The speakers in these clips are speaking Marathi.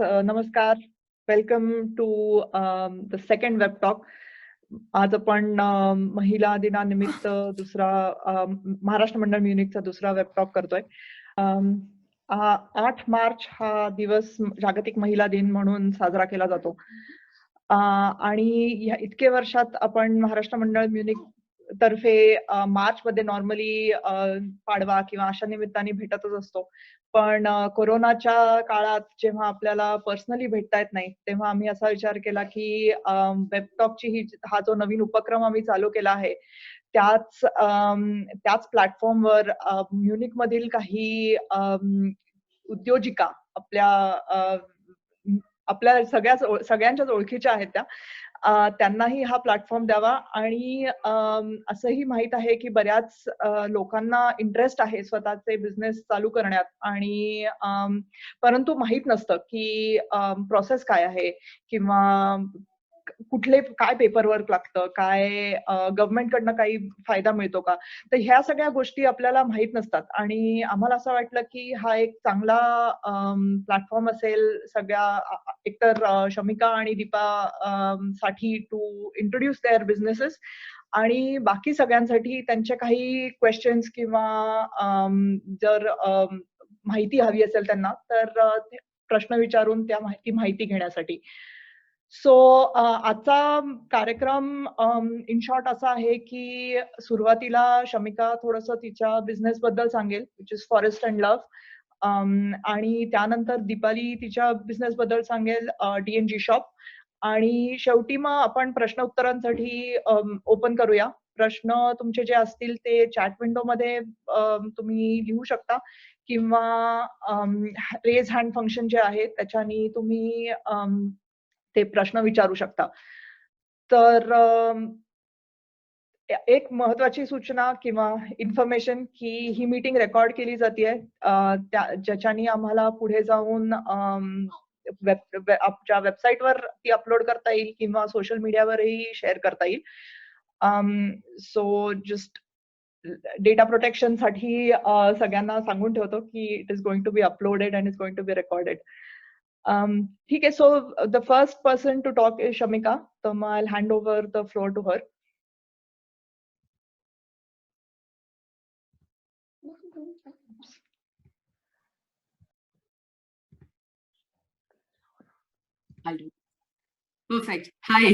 नमस्कार. Welcome to the second web talk. आज आपण महिला दिनानिमित्त दुसरा महाराष्ट्र मंडळ म्युनिकचा दुसरा वेब टॉक करतोय. 8 मार्च हा दिवस जागतिक महिला दिन म्हणून साजरा केला जातो. आणि या इतके वर्षात आपण महाराष्ट्र मंडळ म्युनिक तर्फे मार्चमध्ये नॉर्मली पाडवा किंवा अशा निमित्ताने भेटतच असतो. पण कोरोनाच्या काळात जेव्हा आपल्याला पर्सनली भेटता येत नाही, तेव्हा आम्ही असा विचार केला की वेबटॉकची हा जो नवीन उपक्रम आम्ही चालू केला आहे, त्याच प्लॅटफॉर्मवर म्युनिकमधील काही उद्योजिका आपल्या सगळ्यांच्याच ओळखीच्या आहेत त्या. त्यांनाही हा प्लॅटफॉर्म द्यावा आणि असंही माहीत आहे की बऱ्याच लोकांना इंटरेस्ट आहे स्वतःचे बिझनेस चालू करण्यात आणि परंतु माहीत नसतं की प्रोसेस काय आहे किंवा काय पेपरवर्क लागतं, काय गव्हर्नमेंटकडनं काही फायदा मिळतो का? तर ह्या सगळ्या गोष्टी आपल्याला माहीत नसतात आणि आम्हाला असं वाटलं की हा एक चांगला प्लॅटफॉर्म असेल एकतर शमिका आणि दीपा साठी टू इंट्रोड्यूस देअर बिझनेसेस आणि बाकी सगळ्यांसाठी त्यांचे काही क्वेश्चन्स किंवा जर माहिती हवी असेल त्यांना तर प्रश्न विचारून ती माहिती घेण्यासाठी. सो आजचा कार्यक्रम इन शॉर्ट असा आहे की सुरुवातीला शमिका थोडंसं तिच्या बिझनेस बद्दल सांगेल, which is forest and love. आणि त्यानंतर दीपाली तिच्या बिझनेस बद्दल सांगेल, DNG शॉप. आणि शेवटी मग आपण प्रश्न उत्तरांसाठी ओपन करूया. प्रश्न तुमचे जे असतील ते चॅट विंडोमध्ये तुम्ही लिहू शकता किंवा रेज हँड फंक्शन जे आहे त्याच्यानी तुम्ही ते प्रश्न विचारू शकता. तर एक महत्वाची सूचना किंवा इन्फॉर्मेशन की ही मीटिंग रेकॉर्ड केली जातेय, ज्याच्यानी आम्हाला पुढे जाऊन आपल्या वेबसाईटवर ती अपलोड करता येईल किंवा सोशल मीडियावरही शेअर करता येईल. सो जस्ट डेटा प्रोटेक्शन साठी सगळ्यांना सांगून ठेवतो की it is going to be uploaded and is going to be recorded. ठीक आहे. So the first person to talk is Shamika. तर मग I hand over the floor to her. Perfect. Hi.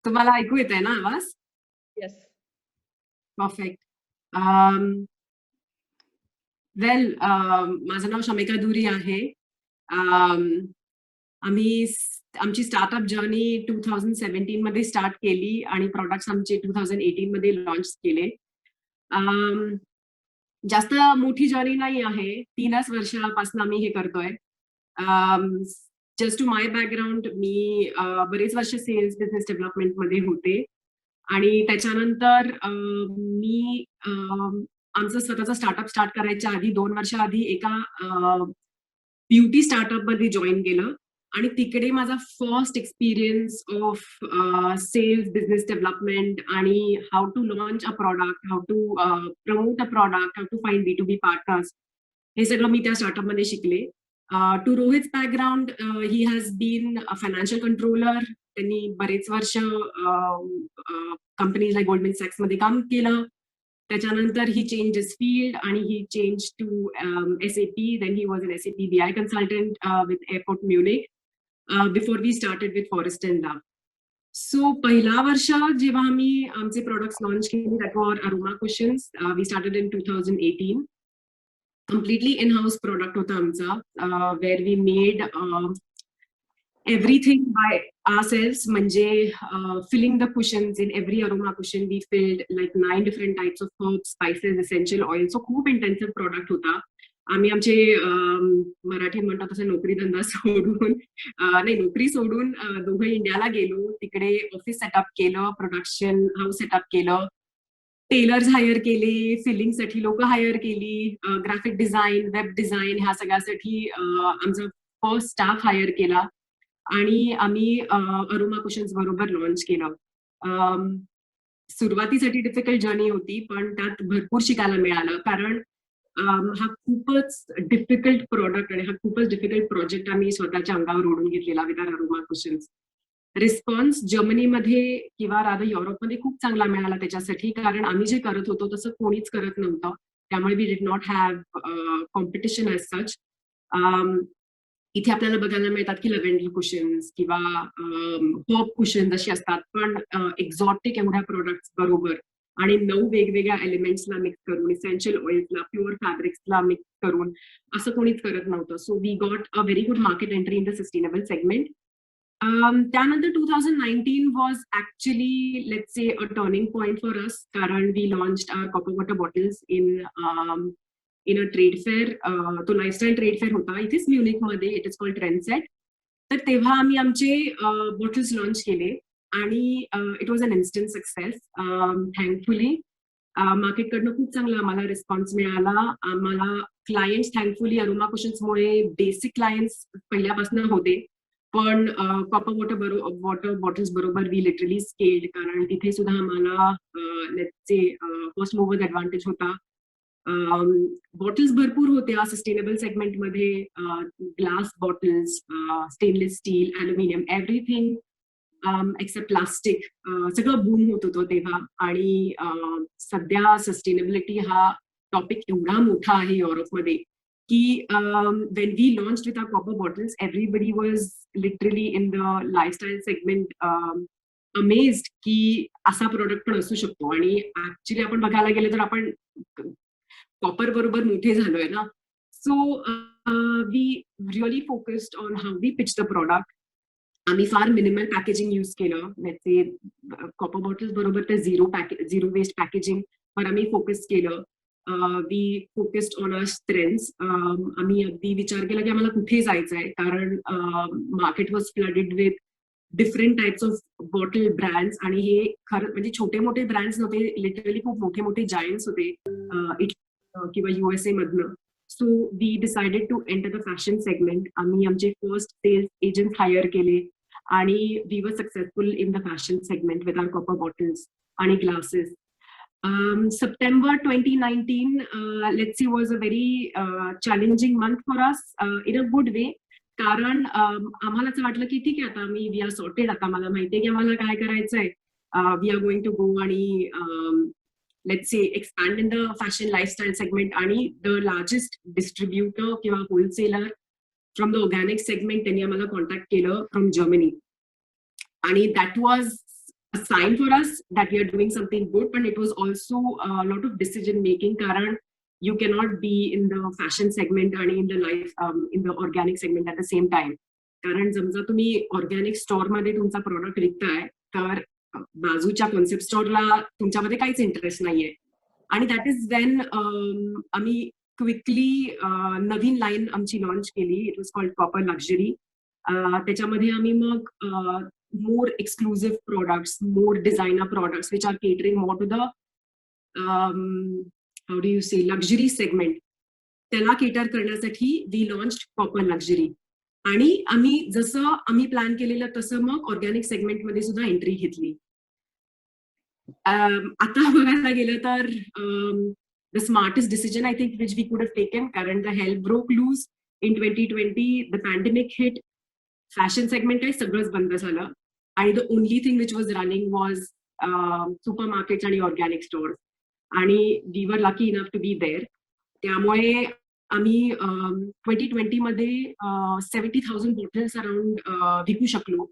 तुम्हाला ऐकू येत आहे ना आवाज? येस. परफेक्ट. वेल, माझं नाव शमिका दुरी आहे. आमची स्टार्टअप जर्नी 2017 मध्ये स्टार्ट केली आणि प्रॉडक्ट्स आमचे 2018 मध्ये लॉन्च केले. जास्त मोठी जर्नी नाही आहे, 3च वर्षापासून आम्ही हे करतोय. जस्ट टू माय बॅकग्राऊंड, मी बरेच वर्ष सेल्स बिझनेस डेव्हलपमेंट मध्ये होते आणि त्याच्यानंतर मी आमचं स्वतःचा स्टार्टअप स्टार्ट करायच्या आधी 2 वर्षाआधी एका ब्युटी स्टार्टअप मध्ये जॉईन केलं आणि तिकडे माझा first experience of sales business development आणि how to launch a product, how to promote a product, how to find B2B partners, हे सगळं मी त्या स्टार्टअप मध्ये शिकले. To Rohit's background, he has been a financial controller. त्यांनी बरेच वर्ष कंपनीज लाईक गोल्डमॅन सॅक्स मध्ये काम केलं. त्याच्यानंतर ही चेंज हिज फील्ड आणि he change to SAP. Then he was an SAP BI consultant with Airport Munich before we started with Forest and Love. So पहिला वर्ष जेव्हा आम्ही आमचे प्रोडक्ट्स लॉन्च केले, that were aroma cushions. We started in 2018. Completely in house product होता आमचा, where we made everything by ourselves. म्हणजे filling the cushions in every aroma cushion we filled like 9 different types of herbs, spices, essential oils. So खूप intensive product होता. आम्ही आमचे मराठी म्हणतात तसे नोकरी धंदा सोडून नोकरी सोडून दोघं इंडियाला गेलो. तिकडे ऑफिस सेटअप केलं, प्रोडक्शन हाऊस सेटअप केलं, टेलर्स हायर केले, फिलिंगसाठी लोक हायर केली, ग्राफिक डिझाईन, वेब डिझाईन ह्या सगळ्यासाठी आमचा फर्स्ट स्टाफ हायर केला आणि आम्ही अरोमा कुशन्स बरोबर लॉन्च केलं. सुरुवातीसाठी डिफिकल्ट जर्नी होती, पण त्यात भरपूर शिकायला मिळालं. कारण हा खूपच डिफिकल्ट प्रॉडक्ट आणि हा खूपच डिफिकल्ट प्रोजेक्ट आम्ही स्वतःच्या अंगावर ओढून घेतलेला with our aroma cushions. Response जर्मनीमध्ये किंवा रादर युरोपमध्ये खूप चांगला मिळाला त्याच्यासाठी, कारण आम्ही जे करत होतो तसं कोणीच करत नव्हतं. त्यामुळे we did not have competition as such. इथे आपल्याला बघायला मिळतात की लव्हेंडर कुशन्स किंवा हॉप कुशन्स अशी असतात, पण एक्झॉटिक एवढ्या प्रोडक्ट्स बरोबर आणि 9 वेगवेगळ्या एलिमेंट्सला मिक्स करून, इसेन्शियल ऑइल्सला, प्युअर फॅब्रिक्सला मिक्स करून असं कोणीच करत नव्हतं. So we got a very good market entry in the sustainable segment. त्यानंतर 2019 was actually let's say a turning point for us, कारण we launched our copper water bottles in a trade fair. तो लाईफस्टाईल ट्रेड फेअर होता इथेच म्युनिकमध्ये, इट इज कॉल्ड ट्रेंडसेट. तर तेव्हा आम्ही आमचे बॉटल्स लॉन्च केले आणि it was an instant success. Thankfully मार्केटकडनं खूप चांगला आम्हाला रिस्पॉन्स मिळाला. आम्हाला क्लायंट्स थँकफुली अरोमा कुशन्समुळे बेसिक क्लायंट्स पहिल्यापासून होते, पण कॉपर वॉटर बॉटल्स बरोबर वी लिटरली स्केल्ड, कारण तिथे सुद्धा आम्हाला फर्स्ट मोवर ऍडव्हान्टेज होता. बॉटल्स भरपूर होत्या सस्टेनेबल सेगमेंटमध्ये, glass bottles, stainless steel, aluminium, everything except plastic, सगळं बूम होत होतं तेव्हा. आणि सध्या सस्टेनेबिलिटी हा टॉपिक एवढा मोठा आहे युरोपमध्ये की when we launched with our copper bottles, everybody was literally in the lifestyle segment amazed की असा प्रोडक्ट पण असू शकतो. आणि ऍक्च्युली आपण बघायला गेलं तर आपण कॉपर बरोबर मोठे झालोय ना. So we really focused on how we pitch the product. आम्ही फार मिनिमल पॅकेजिंग यूज केलं. ते कॉपर बॉटल्स बरोबर तर झिरो वेस्ट पॅकेजिंग वर आम्ही फोकस केलं. We focused on our strengths. आम्ही अगदी विचार केला की आम्हाला कुठे जायचंय, कारण market was flooded with different types of bottle brands, आणि हे खरं म्हणजे छोटे मोठे ब्रँड्स नव्हते, लिटरली खूप मोठे मोठे जायंट्स होते किंवा USA मधनं. So we decided to enter the fashion segment. आम्ही आमचे फर्स्ट सेल्स एजंट हायर केले आणि we were successful in the fashion segment with our copper bottles आणि glasses. September 2019, let's see, was a very challenging month for us in a good way. कारण आम्हाला असं वाटलं की ठीक आहे, आता आम्ही वी आर सॉर्टेड, आता मला माहितीये की आम्हाला काय करायचंय. We are going to go आणि let's say expand in the fashion lifestyle segment. आणि द लार्जेस्ट डिस्ट्रीब्युटर किंवा wholesaler from the organic segment त्यांनी आम्हाला कॉन्टॅक्ट केलं फ्रॉम जर्मनी. आणि that was a sign for us that we are doing something good, but it was also a lot of decision making, karan you cannot be in the fashion segment and in the in the organic segment at the same time. Karan समजा तुम्ही ऑर्गॅनिक स्टोअर मध्ये तुमचा प्रोडक्ट विकताय, तर बाजूच्या कॉन्सेप्ट स्टोअरला तुमच्यामध्ये काहीच इंटरेस्ट नाहीये. आणि दॅट इज वेन आम्ही क्विकली नवीन लाईन आमची लॉन्च केली. It was called copper luxury. त्याच्यामध्ये आम्ही मग more exclusive products, more designer products, which are catering more to the how do you say, luxury segment. त्याला केटर करण्यासाठी we launched copper luxury. आणि आम्ही जसं आम्ही प्लॅन केलेलं तसं मग ऑर्गॅनिक सेगमेंट मध्ये सुद्धा एंट्री घेतली. आता बघायला गेलं तर the smartest decision I think which we could have taken, कारण the hell broke loose in 2020. the pandemic hit, fashion segment आहे सगळंच बंद झालं, आणि the only thing which was running was super markets आणि ऑर्गॅनिक स्टोअर्स. आणि we were lucky enough to be there. त्यामुळे आम्ही 2020 मध्ये 70,000 बॉटल्स अराउंड विकू शकलो.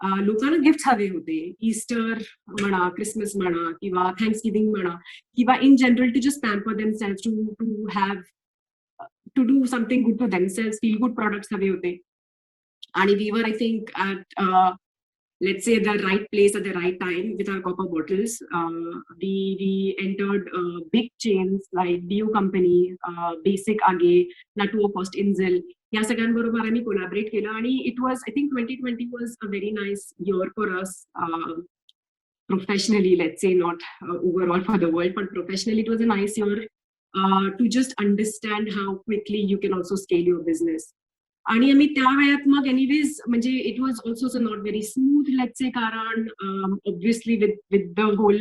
लोकांना गिफ्ट हवे होते, ईस्टर म्हणा, क्रिसमस म्हणा, किंवा थँक्सगिव्हिंग म्हणा, किंवा in general to just pamper themselves, to have to do something good to themselves, feel good products हवे होते. And we were, I think, at let's say the right place at the right time with our copper bottles. We entered big chains like DU Company, Basic Age, Natuo Post Inzel. या सगळ्यांबरोबर आम्ही कोलॅबरेट केलं. आणि it was, I think 2020 was a very nice year for us professionally, let's say, not overall for the world, but professionally it was a nice year to just understand how quickly you can also scale your business. आणि आम्ही त्या वेळात मग एनिवेज म्हणजे it was also not very smooth, let's say, कारण obviously with the whole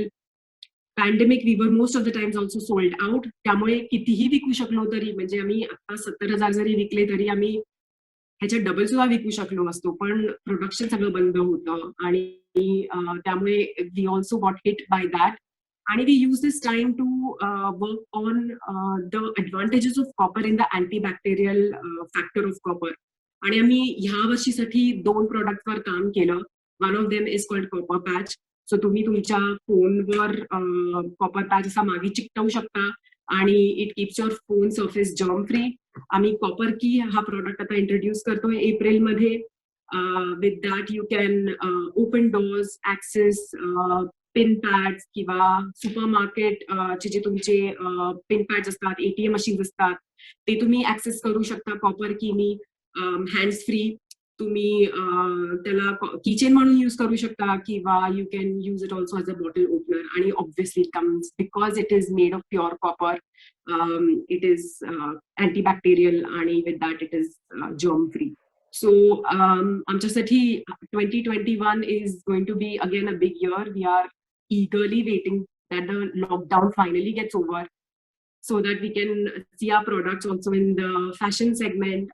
pandemic we were most of the times also sold out. त्यामुळे कितीही विकू शकलो तरी, म्हणजे आम्ही आता 70,000 जरी विकले तरी आम्ही ह्याच्या डबल सुद्धा विकू शकलो असतो, पण प्रोडक्शन सगळं बंद होतं आणि त्यामुळे we also got hit by that. आणि we use this time to work on the advantages of copper in the antibacterial factor of copper. आणि आम्ही ह्या वर्षीसाठी 2 प्रोडक्टवर काम केलं. One of them is called copper patch. So तुम्ही तुमच्या फोनवर कॉपर पॅच असा मागे चिकटवू शकता आणि it keeps your phone surface germ free. आम्ही कॉपर की हा प्रोडक्ट आता इंट्रोड्यूस करतोय एप्रिलमध्ये. With that you can open doors, access pin pads किंवा सुपर मार्केट चे जे तुमचे पिन पॅड्स असतात, एटीएम मशीन्स असतात, ते तुम्ही ऍक्सेस करू शकता कॉपर कीनी हँड्स फ्री. तुम्ही त्याला किचन म्हणून यूज करू शकता किंवा you can use it also as a bottle opener. आणि obviously it comes because it is made of pure copper. It is antibacterial आणि with that it is germ free. So आमच्यासाठी 2021 is going to be again a big year. We are eagerly waiting that the lockdown finally gets over so that we can see our products also in the fashion segment.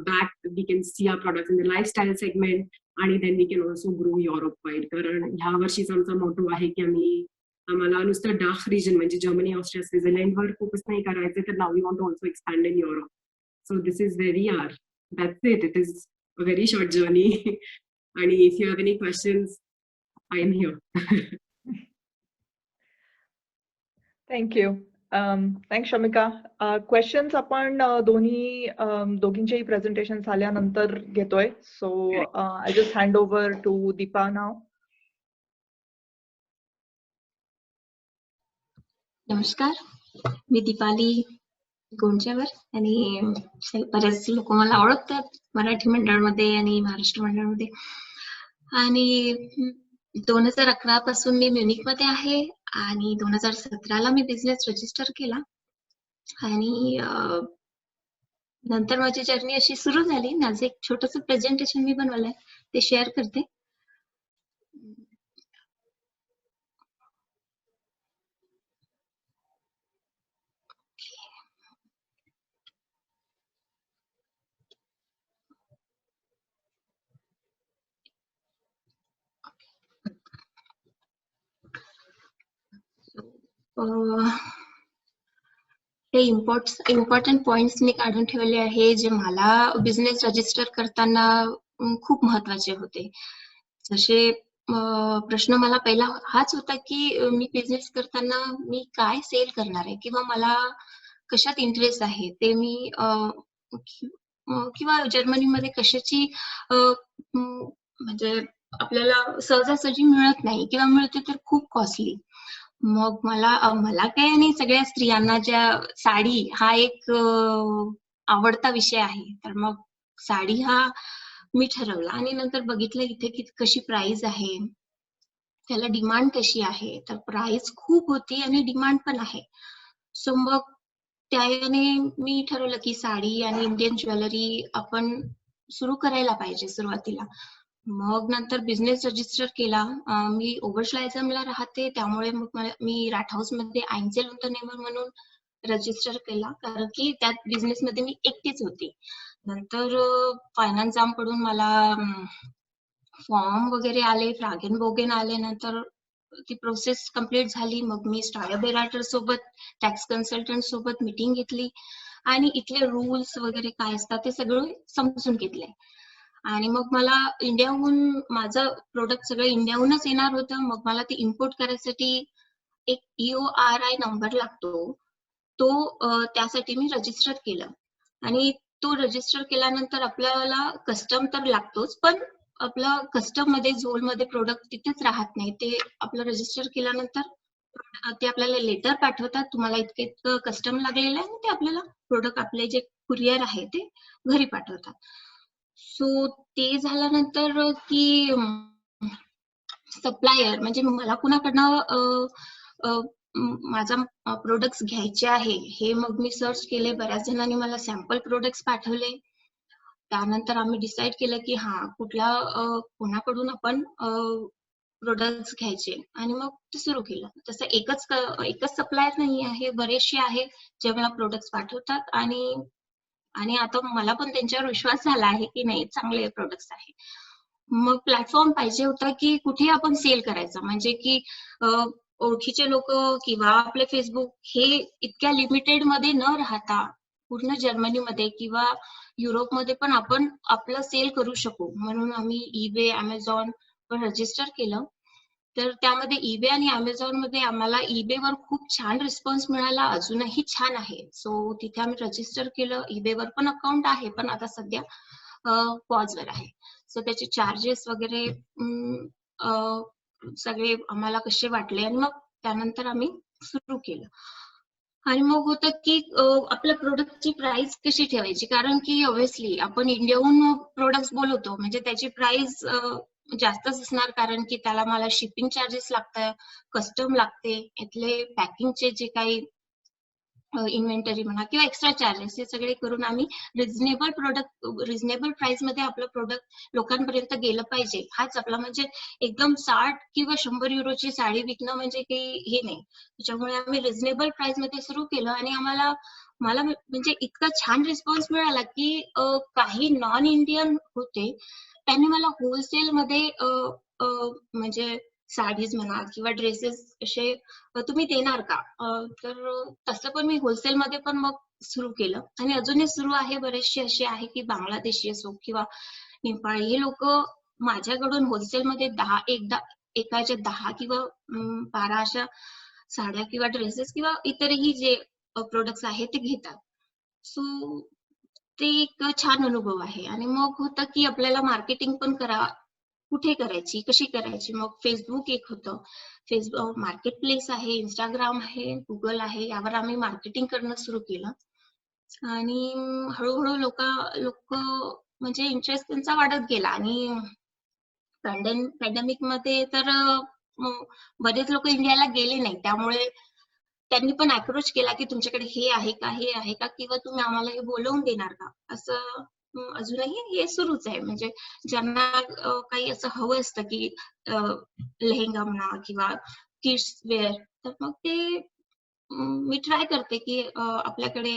Back we can see our products in the lifestyle segment, and then we can also grow Europe wide. कारण ह्या वर्षीचा आमचा मोटो आहे की आम्हाला नुसतं डार्क रिजन म्हणजे जर्मनी, ऑस्ट्रिया, स्वित्झर्लंडवर फोकस नाही करायचे, तर now we want to also expand in Europe. So this is where we are. That's it. It is a very short journey. And if you have any questions, I am here. Thank you. Thanks, Shamika. Questions आपण दोघींचेही प्रेझेंटेशन झाल्यानंतर घेतोय. So I'll just hand over to Deepa now. नमस्कार, मी दीपाली गोंडचेवर आणि बरेच लोक मला ओळखतात मराठी मंडळमध्ये आणि महाराष्ट्र मंडळमध्ये. आणि 2011 पासून मी म्युनिकमध्ये आहे आणि 2017ला मी बिझनेस रजिस्टर केला आणि नंतर माझी जर्नी अशी सुरू झाली. माझं एक छोटंसं प्रेझेंटेशन मी बनवलंय, ते शेअर करते. हे इम्पॉर्टंट पॉइंट्स मी काढून ठेवले आहे, जे मला बिझनेस रजिस्टर करताना खूप महत्वाचे होते. जसे प्रश्न मला पहिला हाच होता की मी बिझनेस करताना मी काय सेल करणार आहे किंवा मला कशात इंटरेस्ट आहे ते मी किंवा जर्मनीमध्ये कशाची म्हणजे आपल्याला सहजासहजी मिळत नाही किंवा मिळते तर खूप कॉस्टली. मग मला काय आणि सगळ्या स्त्रियांना ज्या साडी हा एक आवडता विषय आहे, तर मग साडी हा मी ठरवला आणि नंतर बघितलं इथे की कशी प्राइस आहे, त्याला डिमांड कशी आहे. तर प्राइस खूप होती आणि डिमांड पण आहे. सो मग त्याने मी ठरवलं की साडी आणि इंडियन ज्वेलरी आपण सुरू करायला पाहिजे सुरुवातीला. मग नंतर बिझनेस रजिस्टर केला. मी ओबरश्लायझमला राहते, त्यामुळे मग मी राटहाऊस मध्ये आयन्झेल unternehmer म्हणून रजिस्टर केला, कारण की त्यात बिझनेस मध्ये मी एकटीच होती. नंतर फायनान्स आर्मकडून मला फॉर्म वगैरे आले, फ्रागेनबोगेन आले. नंतर ती प्रोसेस कंप्लीट झाली. मग मी स्टायबेराटर सोबत, टॅक्स कन्सल्टंट सोबत मीटिंग घेतली आणि इथले रूल्स वगैरे काय असतात ते सगळं समजून घेतले. आणि मग मला इंडियाहून माझं प्रोडक्ट सगळं इंडियाहूनच येणार होतं. मग मला ते इम्पोर्ट करायसाठी एक EORI नंबर लागतो, तो त्यासाठी मी रजिस्टर केलं. आणि तो रजिस्टर केल्यानंतर आपल्याला कस्टम तर लागतोच, पण आपला कस्टम मध्ये झोलमध्ये प्रोडक्ट तिथेच राहत नाही. ते आपलं रजिस्टर केल्यानंतर ते आपल्याला लेटर पाठवतात, तुम्हाला इतकं कस्टम लागलेलं आहे, ते आपल्याला प्रोडक्ट आपले जे कुरिअर आहे ते घरी पाठवतात. सो ते झाल्यानंतर की सप्लायर म्हणजे मला कुणाकडनं माझा प्रोडक्ट्स घ्यायचे आहे हे मग मी सर्च केले. बऱ्याच जणांनी मला सॅम्पल प्रोडक्ट्स पाठवले. त्यानंतर आम्ही डिसाईड केलं की कोणाकडून आपण प्रोडक्ट्स घ्यायचे आणि मग ते सुरू केलं. तसं एकच सप्लायर नाही आहे, बरेचसे आहे जे मला प्रोडक्ट्स पाठवतात आणि आता मला पण त्यांच्यावर विश्वास झाला आहे की नाही, चांगले प्रोडक्ट्स आहे. मग प्लॅटफॉर्म पाहिजे होता की कुठे आपण सेल करायचं, म्हणजे की ओळखीचे लोक किंवा आपले फेसबुक हे इतक्या लिमिटेड मध्ये न राहता पूर्ण जर्मनीमध्ये किंवा युरोपमध्ये पण आपण आपलं सेल करू शकू, म्हणून आम्ही eBay, Amazon वर रजिस्टर केलं. तर त्यामध्ये eBay आणि Amazon मध्ये आम्हाला eBay वर खूप छान रिस्पॉन्स मिळाला, अजूनही छान आहे. सो तिथे आम्ही रजिस्टर केलं. eBay वर पण अकाउंट आहे, पण आता सध्या पॉजवर आहे. सो त्याचे चार्जेस वगैरे सगळे आम्हाला कसे वाटले आणि मग त्यानंतर आम्ही सुरू केलं. आणि मग होतं की आपल्या प्रोडक्टची प्राइस कशी ठेवायची, कारण की ऑब्व्हियसली आपण इंडियाहून प्रोडक्ट्स बोलवतो म्हणजे त्याची प्राइस जास्तच असणार, कारण की त्याला मला शिपिंग चार्जेस लागतात, कस्टम लागते, इथले पॅकिंगचे जे काही इन्व्हेंटरी म्हणा किंवा एक्स्ट्रा चार्जेस हे सगळे करून आम्ही रिझनेबल प्राइस मध्ये आपलं प्रोडक्ट लोकांपर्यंत गेलं पाहिजे, हाच आपला म्हणजे एकदम 60 किंवा 100 युरोची साडी विकणं म्हणजे काही हे नाही. त्याच्यामुळे आम्ही रिझनेबल प्राइस मध्ये सुरू केलं आणि मला म्हणजे इतका छान रिस्पॉन्स मिळाला की काही नॉन इंडियन होते, त्यांनी मला होलसेल मध्ये म्हणजे साडीज म्हणा किंवा ड्रेसेस असे तुम्ही देणार का? तर तसं पण मी होलसेल मध्ये पण मग सुरू केलं आणि अजूनही सुरू आहे. बरेचसे असे आहे की बांगलादेशी असो किंवा नेपाळी, हे लोक माझ्याकडून होलसेल मध्ये एकाच्या 10 किंवा 12 अशा साड्या किंवा ड्रेसेस किंवा इतरही जे प्रोडक्ट्स आहेत ते घेतात. सो ते एक छान अनुभव आहे. आणि मग होतं की आपल्याला मार्केटिंग पण कुठे करायची, कशी करायची. मग फेसबुक एक होतं, फेसबुक मार्केट प्लेस आहे, इंस्टाग्राम आहे, गुगल आहे, यावर आम्ही मार्केटिंग करणं सुरू केलं. आणि हळूहळू लोक म्हणजे इंटरेस्ट त्यांचा वाढत गेला. आणि पॅन्डेमिक मध्ये तर बरेच लोक इंडियाला गेले नाही, त्यामुळे त्यांनी पण अप्रोच केला की तुमच्याकडे हे आहे का किंवा तुम्ही आम्हाला हे बोलवून देणार का, असं अजूनही हे सुरूच आहे. म्हणजे ज्यांना काही असं हवं असतं की लेहेंगा म्हणा किंवा किड्स वेअर, तर मग ते मी ट्राय करते की आपल्याकडे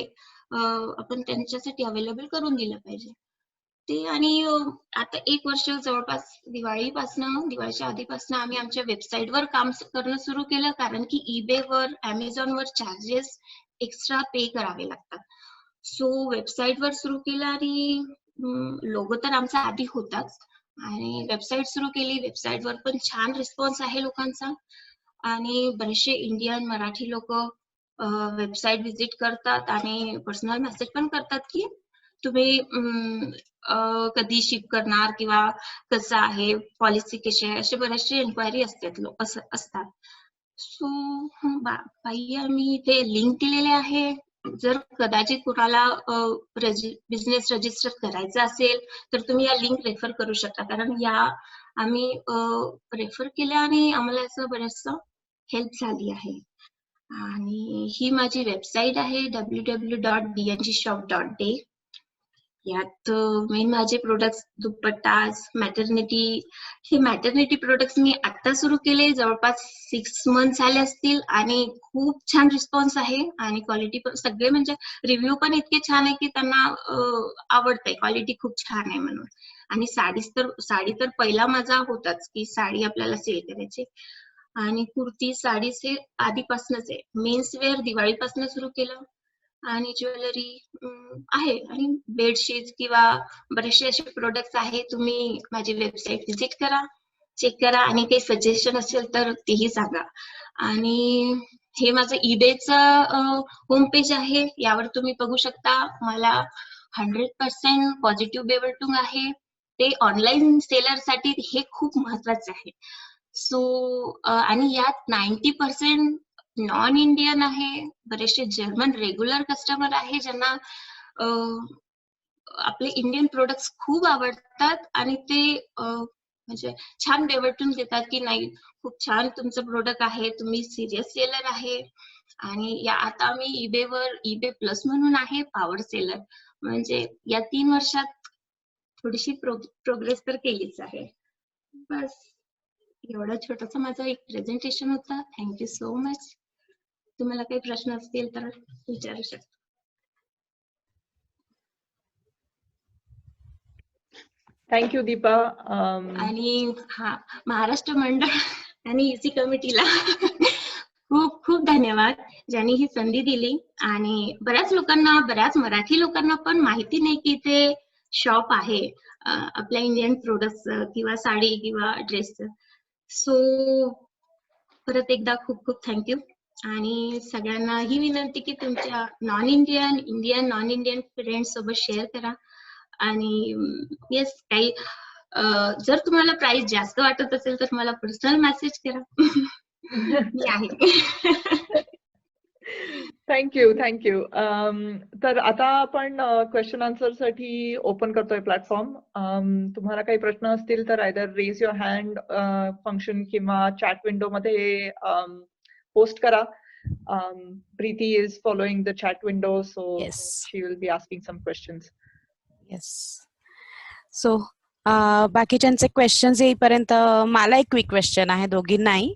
आपण त्यांच्यासाठी अवेलेबल करून दिलं पाहिजे ते. आणि आता 1 वर्ष जवळपास दिवाळीच्या आधीपासून आम्ही आमच्या वेबसाईटवर काम करणं सुरू केलं, कारण की eBay वर, Amazon वर चार्जेस एक्स्ट्रा पे करावे लागतात. सो वेबसाईटवर सुरू केलं आणि लोगो तर आमचा आधी होताच आणि वेबसाईट सुरू केली. वेबसाईटवर पण छान रिस्पॉन्स आहे लोकांचा आणि बरेचसे इंडियन, मराठी लोक वेबसाईट व्हिजिट करतात आणि पर्सनल मेसेज पण करतात की तुम्ही कधी शिप करणार किंवा कसं आहे, पॉलिसी कशी आहे, असे बरेचसे इन्क्वायरी असतात. सो बाई आम्ही इथे लिंक दिलेले आहे. जर कदाचित कुणाला बिझनेस रजिस्टर करायचा असेल तर तुम्ही या लिंक रेफर करू शकता, कारण आम्ही रेफर केल्या आणि आम्हाला असं बरंचसं हेल्प झाली आहे. आणि ही माझी वेबसाईट आहे www.bngshop.de. यात मेन माझे प्रोडक्ट्स दुपट्टास, मॅटर्निटी प्रोडक्ट्स मी आता सुरू केले, जवळपास 6 मंथ झाले असतील आणि खूप छान रिस्पॉन्स आहे आणि क्वालिटी पण सगळे म्हणजे रिव्ह्यू पण इतके छान आहे की त्यांना आवडतंय, क्वालिटी खूप छान आहे म्हणून. आणि साडी तर पहिला माझा होताच की साडी आपल्याला सेल करायची. आणि कुर्ती, साडीज हे आधीपासूनच आहे. मेन्स वेअर दिवाळीपासून सुरू केलं आणि ज्वेलरी आहे आणि बेडशीट किंवा बरेचसे असे प्रोडक्ट्स आहेत. तुम्ही माझी वेबसाईट व्हिजिट करा, चेक करा आणि काही सजेशन असेल तर तेही सांगा. आणि हे माझं eBayचं होम पेज आहे, यावर तुम्ही बघू शकता. मला 100% पॉझिटिव्ह बेवर्टून आहे. ते ऑनलाईन सेलर साठी हे खूप महत्वाचं आहे. सो आणि यात 90% नॉन इंडियन आहे, बरेचसे जर्मन रेग्युलर कस्टमर आहे ज्यांना आपले इंडियन प्रोडक्ट्स खूप आवडतात आणि ते म्हणजे छान बेवर्टून देतात की नाही, खूप छान तुमचं प्रोडक्ट आहे, तुम्ही सिरियस सेलर आहे. आणि आता मी eBay प्लस म्हणून आहे, पॉवर सेलर. म्हणजे या 3 वर्षात थोडीशी प्रोग्रेस तर केलीच आहे. बस एवढा छोटासा माझा एक प्रेझेंटेशन होता. Thank you so much. तुम्हाला काही प्रश्न असतील तर विचारू शकता. थँक्यू दीपा. आणि हा, महाराष्ट्र मंडळ आणि इसी कमिटीला खूप खूप धन्यवाद, ज्यांनी ही संधी दिली. आणि बऱ्याच लोकांना, बऱ्याच मराठी लोकांना पण माहिती नाही की इथे शॉप आहे आपल्या इंडियन प्रोडक्ट्स किंवा साडी किंवा ड्रेसचं. सो परत एकदा खूप खूप थँक्यू. आणि सगळ्यांना ही विनंती की तुमच्या इंडियन नॉन इंडियन फ्रेंड्स सोबत शेअर करा. आणि येस, काही जर तुम्हाला प्राइस जास्त वाटत असेल तर मला पर्सनल मेसेज करा. मी आहे. थँक्यू. तर आता आपण क्वेश्चन आन्सर साठी ओपन करतोय प्लॅटफॉर्म. तुम्हाला काही प्रश्न असतील तर either raise your hand function किंवा चॅट विंडो मध्ये पोस्ट करा. Preeti is following the chat window, so Yes. She will be asking some questions. Yes. So बाकीच्यांचे क्वेश्चन्स येईपर्यंत मला एक क्विक क्वेश्चन आहे दोघींनाही.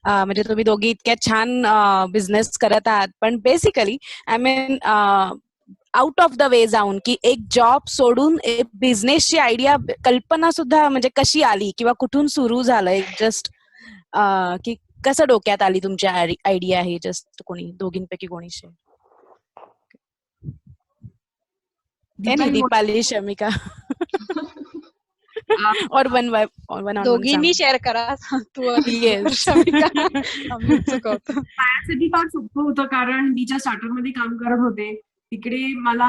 म्हणजे तुम्ही दोघी इतक्या छान बिझनेस करत आहात, पण basically I mean out of the way जाऊन की एक जॉब सोडून बिझनेसची आयडिया, कल्पना सुद्धा म्हणजे कशी आली किंवा कुठून सुरू झालं, एक जस्ट की कसं डोक्यात आली तुमची आयडिया आहे, जस्ट कोणी दोघींपैकी कोणी शेअर. दीपाली, शमिका और वन दोघींनी शेअर करा. तू शमिका. आम्ही उत्सुक आहोत. माझ्यासाठी फार सोपं होतं, कारण मी ज्या स्टार्टअप मध्ये काम करत होते तिकडे मला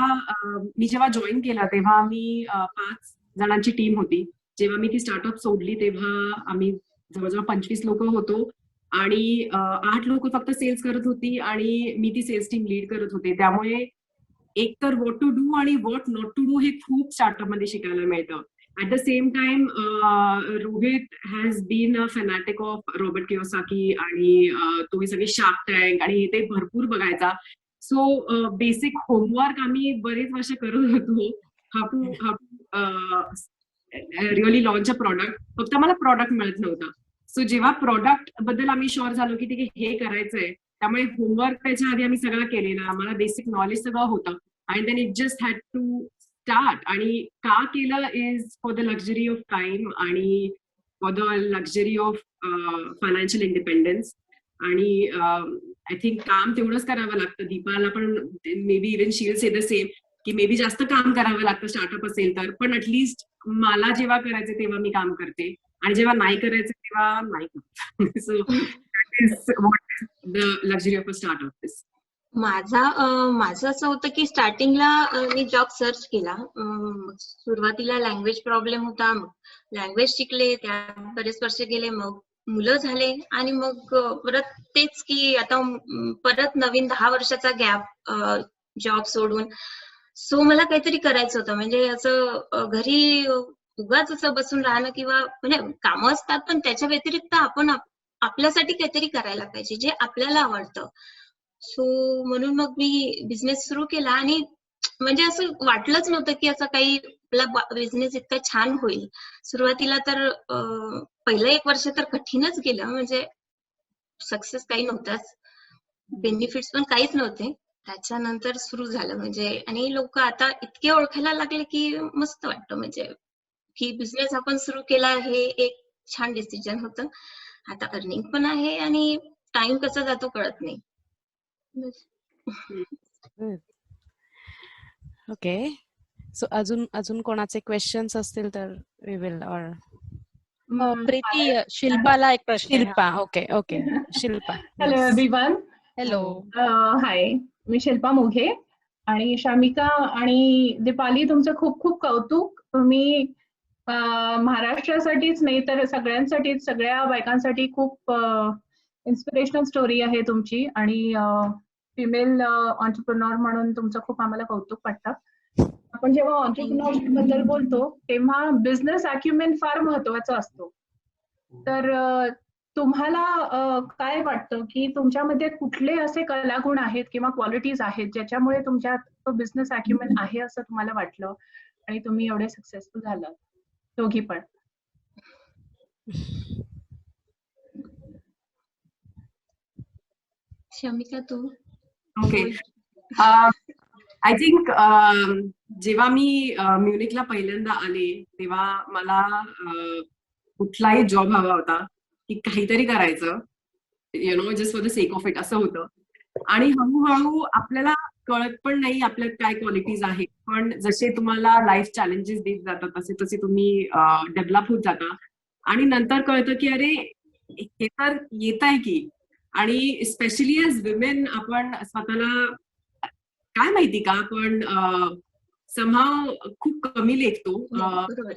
मी जेव्हा जॉईन केला तेव्हा मी 5 जणांची टीम होती. जेव्हा मी ती स्टार्टअप सोडली तेव्हा आम्ही जवळजवळ 25 लोक होतो आणि 8 लोक फक्त सेल्स करत होती आणि मी ती सेल्स टीम लीड करत होते. त्यामुळे एक तर व्हॉट टू डू आणि व्हॉट नॉट टू डू हे खूप स्टार्टअप मध्ये शिकायला मिळतं. At the same time, Rohit has been a fanatic of Robert Kiyosaki आणि तो हे सगळे शार्क टँक आणि ते भरपूर बघायचा. सो बेसिक होमवर्क आम्ही बरेच वर्ष करत होतो. How really launch a product. फक्त मला प्रॉडक्ट मिळत नव्हता. सो जेव्हा प्रॉडक्ट बद्दल आम्ही शुअर झालो की ठीक आहे हे करायचंय, त्यामुळे होमवर्क त्याच्या आधी आम्ही सगळं केलेला. आम्हाला बेसिक नॉलेज सगळं होतं आणि then it just had to start. आणि का केलं is for the luxury of time आणि for the luxury of financial independence. आणि आय थिंक काम तेवढंच करावं लागतं. दीपाला पण maybe even she will say the same की मे बी जास्त काम करावं लागतं स्टार्टअप असेल तर, पण ऍटलीस्ट मला जेव्हा करायचं तेव्हा मी काम करते आणि जेव्हा नाही करायचं तेव्हा नाही करत. So that is what the luxury of a startup is. माझं असं होतं की स्टार्टिंगला मी जॉब सर्च केला. सुरुवातीला लँग्वेज प्रॉब्लेम होता, मग लँग्वेज शिकले, त्यात बरेच वर्ष गेले, मग मुलं झाले आणि मग परत तेच की आता परत नवीन 10 वर्षाचा गॅप जॉब सोडून. सो मला काहीतरी करायचं होतं. म्हणजे असं घरी उगाच असं बसून राहणं किंवा म्हणजे कामं असतात, पण त्याच्या व्यतिरिक्त आपण आपल्यासाठी काहीतरी करायला पाहिजे जे आपल्याला आवडतं. सो म्हणून मग मी बिझनेस सुरू केला आणि म्हणजे असं वाटलंच नव्हतं की असं काही आपला बिझनेस इतका छान होईल. सुरुवातीला तर पहिलं 1 वर्ष तर कठीणच गेलं. म्हणजे सक्सेस काही नव्हताच, बेनिफिट्स पण काहीच नव्हते. त्याच्यानंतर सुरू झालं म्हणजे, आणि लोक आता इतके ओळखायला लागले की मस्त वाटतं. म्हणजे की बिझनेस आपण सुरू केला हे एक छान डिसिजन होतं. आता अर्निंग पण आहे आणि टाइम कसा जातो कळत नाही. ओके. सो अजून कोणाचे क्वेश्चन्स असतील तर वी विल. और प्रीती, शिल्पाला एक प्रश्न आहे. Shilpa. Okay Shilpa. Hello everyone. Hello. Hi, मी शिल्पा मोघे. आणि शमिका आणि दीपाली, तुमचं खूप खूप कौतुक. तुम्ही महाराष्ट्रासाठीच नाही तर सगळ्यांसाठीच, सगळ्या बायकांसाठी खूप इन्स्पिरेशनल स्टोरी आहे तुमची. आणि फिमेल ऑन्टरप्रिनॉर म्हणून तुमचं खूप आम्हाला कौतुक वाटतं. आपण जेव्हा ऑन्टरप्रिनॉरशिप बद्दल बोलतो तेव्हा बिझनेस अॅक्युमेंट फार महत्वाचा असतो. तर तुम्हाला काय वाटतं की तुमच्यामध्ये कुठले असे कलागुण आहेत किंवा क्वालिटीज आहेत ज्याच्यामुळे तुमच्यात बिझनेस अॅक्युमेंट आहे असं तुम्हाला वाटलं आणि तुम्ही एवढे सक्सेसफुल झालात दोघी पण? शमिका तू ओके. आय थिंक जेव्हा मी म्युनिकला पहिल्यांदा आले तेव्हा मला कुठलाही जॉब हवा होता की काहीतरी करायचं, just for the sake of it असं होतं. आणि हळूहळू आपल्याला कळत पण नाही आपल्यात काय क्वालिटीज आहेत, पण जसे तुम्हाला लाईफ चॅलेंजेस देत जातात तसे तसे तुम्ही डेव्हलप होत जाता आणि नंतर कळतं की अरे हे तर येत आहे की. आणि स्पेशली एज विमेन आपण स्वतःला काय माहिती का आपण समहाव खूप कमी लेखतो बरोबर.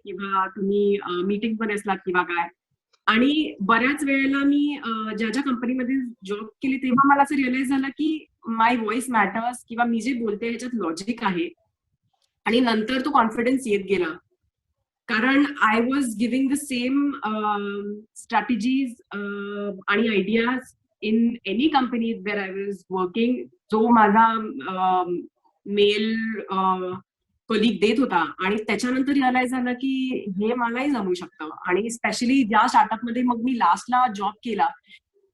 किंवा तुम्ही मीटिंग मध्ये असलात किंवा काय. आणि बऱ्याच वेळेला मी ज्या ज्या कंपनीमध्ये जॉब केली तेव्हा मला असं रिअलाइज झालं की माय व्हॉइस मॅटर्स किंवा मी जे बोलते ह्याच्यात लॉजिक आहे. आणि नंतर तो कॉन्फिडन्स येत गेला कारण I was giving the same strategies आणि ideas in any company where I was working जो माझा मेल कलिग देत होता. आणि त्याच्यानंतर रिअलाइज झालं की हे मलाही जमू शकतं. आणि स्पेशली ज्या स्टार्टअपमध्ये मग मी लास्टला जॉब केला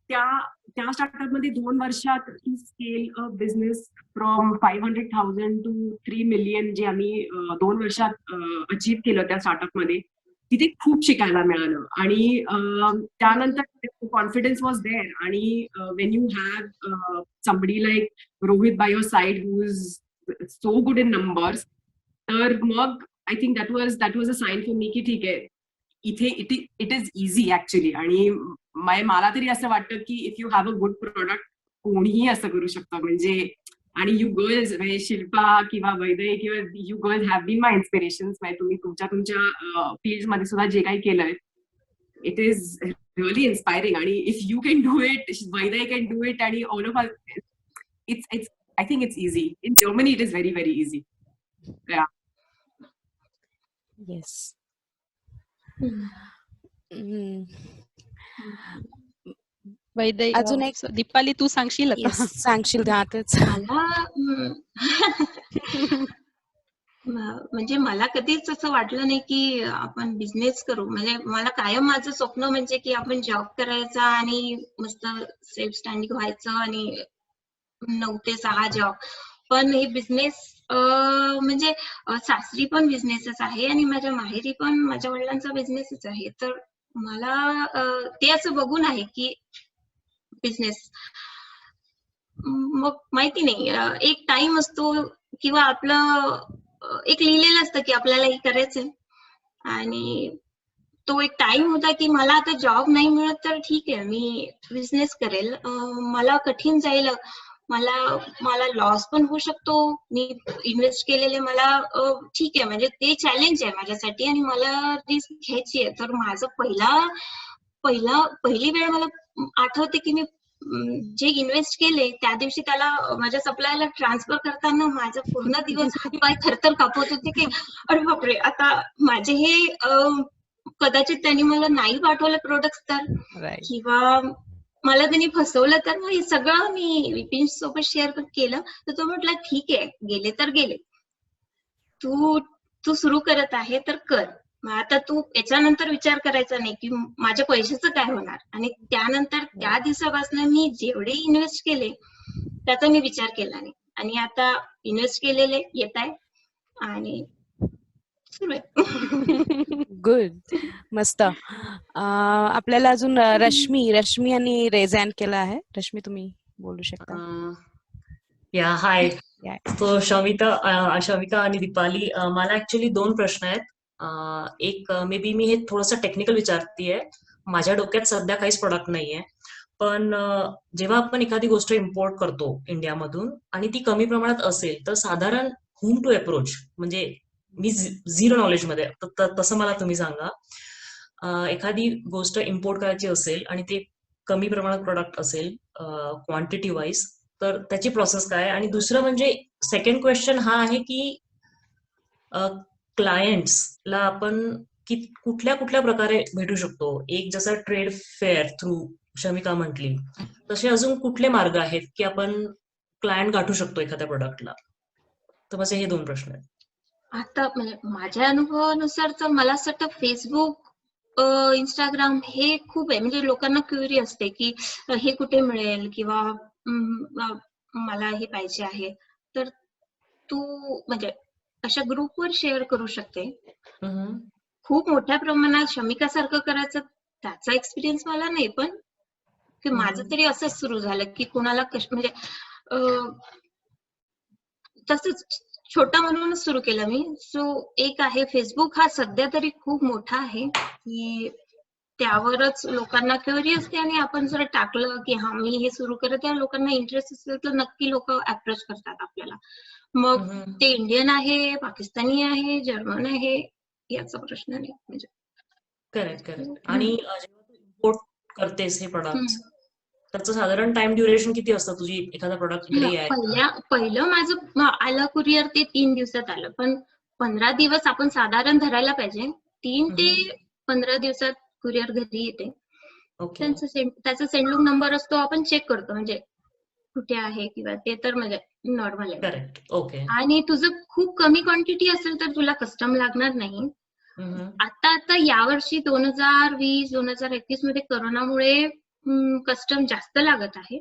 त्या स्टार्टअपमध्ये 2 वर्षात to scale a business from 500,000 to 3 million जे आम्ही 2 वर्षात अचीव्ह केलं त्या स्टार्टअपमध्ये, तिथे खूप शिकायला मिळालं. आणि त्यानंतर कॉन्फिडन्स वॉज देअर. आणि Wien you have somebody like Rohit by your side who is so good in numbers, तर मग I think that was a sine for me की ठीक आहे इथे इट इज इझी ऍक्च्युली. आणि मला तरी असं वाटतं की if you have a good product कोणीही असं करू शकतं. म्हणजे आणि यू गर्ल्स म्हणजे शिल्पा किंवा वैदय किंवा you girls have been my inspiration. म्हणजे तुम्ही तुमच्या फील्डमध्ये सुद्धा जे काही केलंय इट इज रिअली इन्स्पायरिंग. आणि if you can do it, Vaidya can do it, आणि all of us it's I think it's easy. In Germany it is very very easy. Yes. Vaidya अजून एक दीपाली तू सांगशील का? येस सांगशील त्यातच. म्हणजे मला कधीच असं वाटलं नाही की आपण बिझनेस करू. म्हणजे मला कायम माझं स्वप्न म्हणजे की आपण जॉब करायचा आणि मस्त सेल्फ स्टँडिंग व्हायचं आणि 9 ते 6 जॉब. पण हे बिझनेस म्हणजे सासरी पण बिझनेसच आहे आणि माझ्या माहेरी पण माझ्या वडिलांचा बिझनेसच आहे. तर मला ते असं बघून आहे की बिझनेस मग माहिती नाही एक टाइम असतो किंवा आपलं एक लिहिलेलं असतं की आपल्याला हे करायचंय आणि तो एक टाइम होता की मला आता जॉब नाही मिळत तर ठीक आहे मी बिझनेस करेल. मला कठीण जाईल, मला लॉस पण होऊ शकतो. मी इन्व्हेस्ट केलेले मला ठीक आहे म्हणजे ते चॅलेंज आहे माझ्यासाठी आणि मला रिस्क घ्यायची आहे. तर माझं पहिली वेळ मला आठवते की मी जे इन्व्हेस्ट केले त्या दिवशी त्याला माझ्या सप्लायरला ट्रान्सफर करताना माझा पूर्ण दिवस हातपाय थरथर कापत होते की अरे बापरे आता माझे हे कदाचित त्यांनी मला नाही पाठवले प्रोडक्ट्स तर किंवा मला त्यांनी फसवलं तर हे सगळं मी विपिन सोबत शेअर केलं. तर तो म्हटला ठीक आहे गेले तर गेले, तू सुरू करत आहे तर कर. आता तू याच्यानंतर विचार करायचा नाही की माझ्या पैशाचं काय होणार. आणि त्यानंतर त्या दिवसापासून मी जेवढे इन्व्हेस्ट केले त्याचा मी विचार केला नाही आणि आता इन्व्हेस्ट केलेले येत आहे आणि सुरू आहे. गुड, मस्त. आपल्याला अजून रश्मी आणि रेझॅन केला आहे. रश्मी तुम्ही बोलू शकता. या हाय. तो शमिका आणि दीपाली, मला ऍक्च्युली 2 प्रश्न आहेत. एक मे बी मी हे थोडंसं टेक्निकल विचारतीये. माझ्या डोक्यात सध्या काहीच प्रोडक्ट नाहीये, पण जेव्हा आपण एखादी गोष्ट इम्पोर्ट करतो इंडियामधून आणि ती कमी प्रमाणात असेल तर साधारण होम टू अप्रोच, म्हणजे मी 0 नॉलेजमध्ये, तसं मला तुम्ही सांगा. एखादी गोष्ट इम्पोर्ट करायची असेल आणि ते कमी प्रमाणात प्रोडक्ट असेल क्वांटिटी वाईज, तर त्याची प्रोसेस काय. आणि दुसरं म्हणजे सेकंड क्वेश्चन हा आहे की क्लायंट्सला आपण कुठल्या प्रकारे भेटू शकतो. एक जसं ट्रेड फेअर थ्रू शमिका म्हटली, तसे अजून कुठले मार्ग आहेत की आपण क्लायंट गाठू शकतो एखाद्या प्रोडक्टला. तर माझे हे 2 प्रश्न आहेत. आता म्हणजे माझ्या अनुभवानुसार तर मला असं वाटतं फेसबुक इंस्टाग्राम हे खूप आहे, म्हणजे लोकांना क्युरी असते की हे कुठे मिळेल किंवा मला हे पाहिजे आहे, तर तू म्हणजे अशा ग्रुपवर शेअर करू शकते. खूप मोठ्या प्रमाणात शमिकासारखं करायचं त्याचा एक्सपिरियन्स मला नाही, पण की माझं तरी असंच सुरू झालं की कुणाला म्हणजे तसंच छोटा म्हणूनच सुरू केलं मी. सो एक आहे फेसबुक, हा सध्या तरी खूप मोठा आहे की त्यावरच लोकांना क्युरी असते आणि आपण जर टाकलं की हा मी हे सुरू करत आहे, लोकांना इंटरेस्ट असेल तर नक्की लोक अप्रोच करतात आपल्याला. मग ते इंडियन आहे, पाकिस्तानी आहे, जर्मन आहे, याचा प्रश्न नाही. म्हणजे करेक्ट. आणि जेव्हा तू इम्पोर्ट करतेस हे प्रोडक्ट, त्याचं साधारण टाइम ड्युरेशन किती असतं तुझी एखादा प्रोडक्ट इकडे यायला? पहिलं माझं आलं कुरिअर ते 3 दिवसात आलं, पण 15 दिवस आपण साधारण धरायला पाहिजे. 3 ते 15 दिवसात कुरिअर घरी येते. त्याचा सेंडलूक नंबर असतो, आपण चेक करतो म्हणजे कुठे आहे किंवा ते, तर म्हणजे नॉर्मल आहे. करेक्ट. ओके. आणि तुझं खूप कमी क्वांटिटी असेल तर तुला कस्टम लागणार नाही. आता यावर्षी 2020-2021 मध्ये कोरोनामुळे कस्टम जास्त लागत आहे,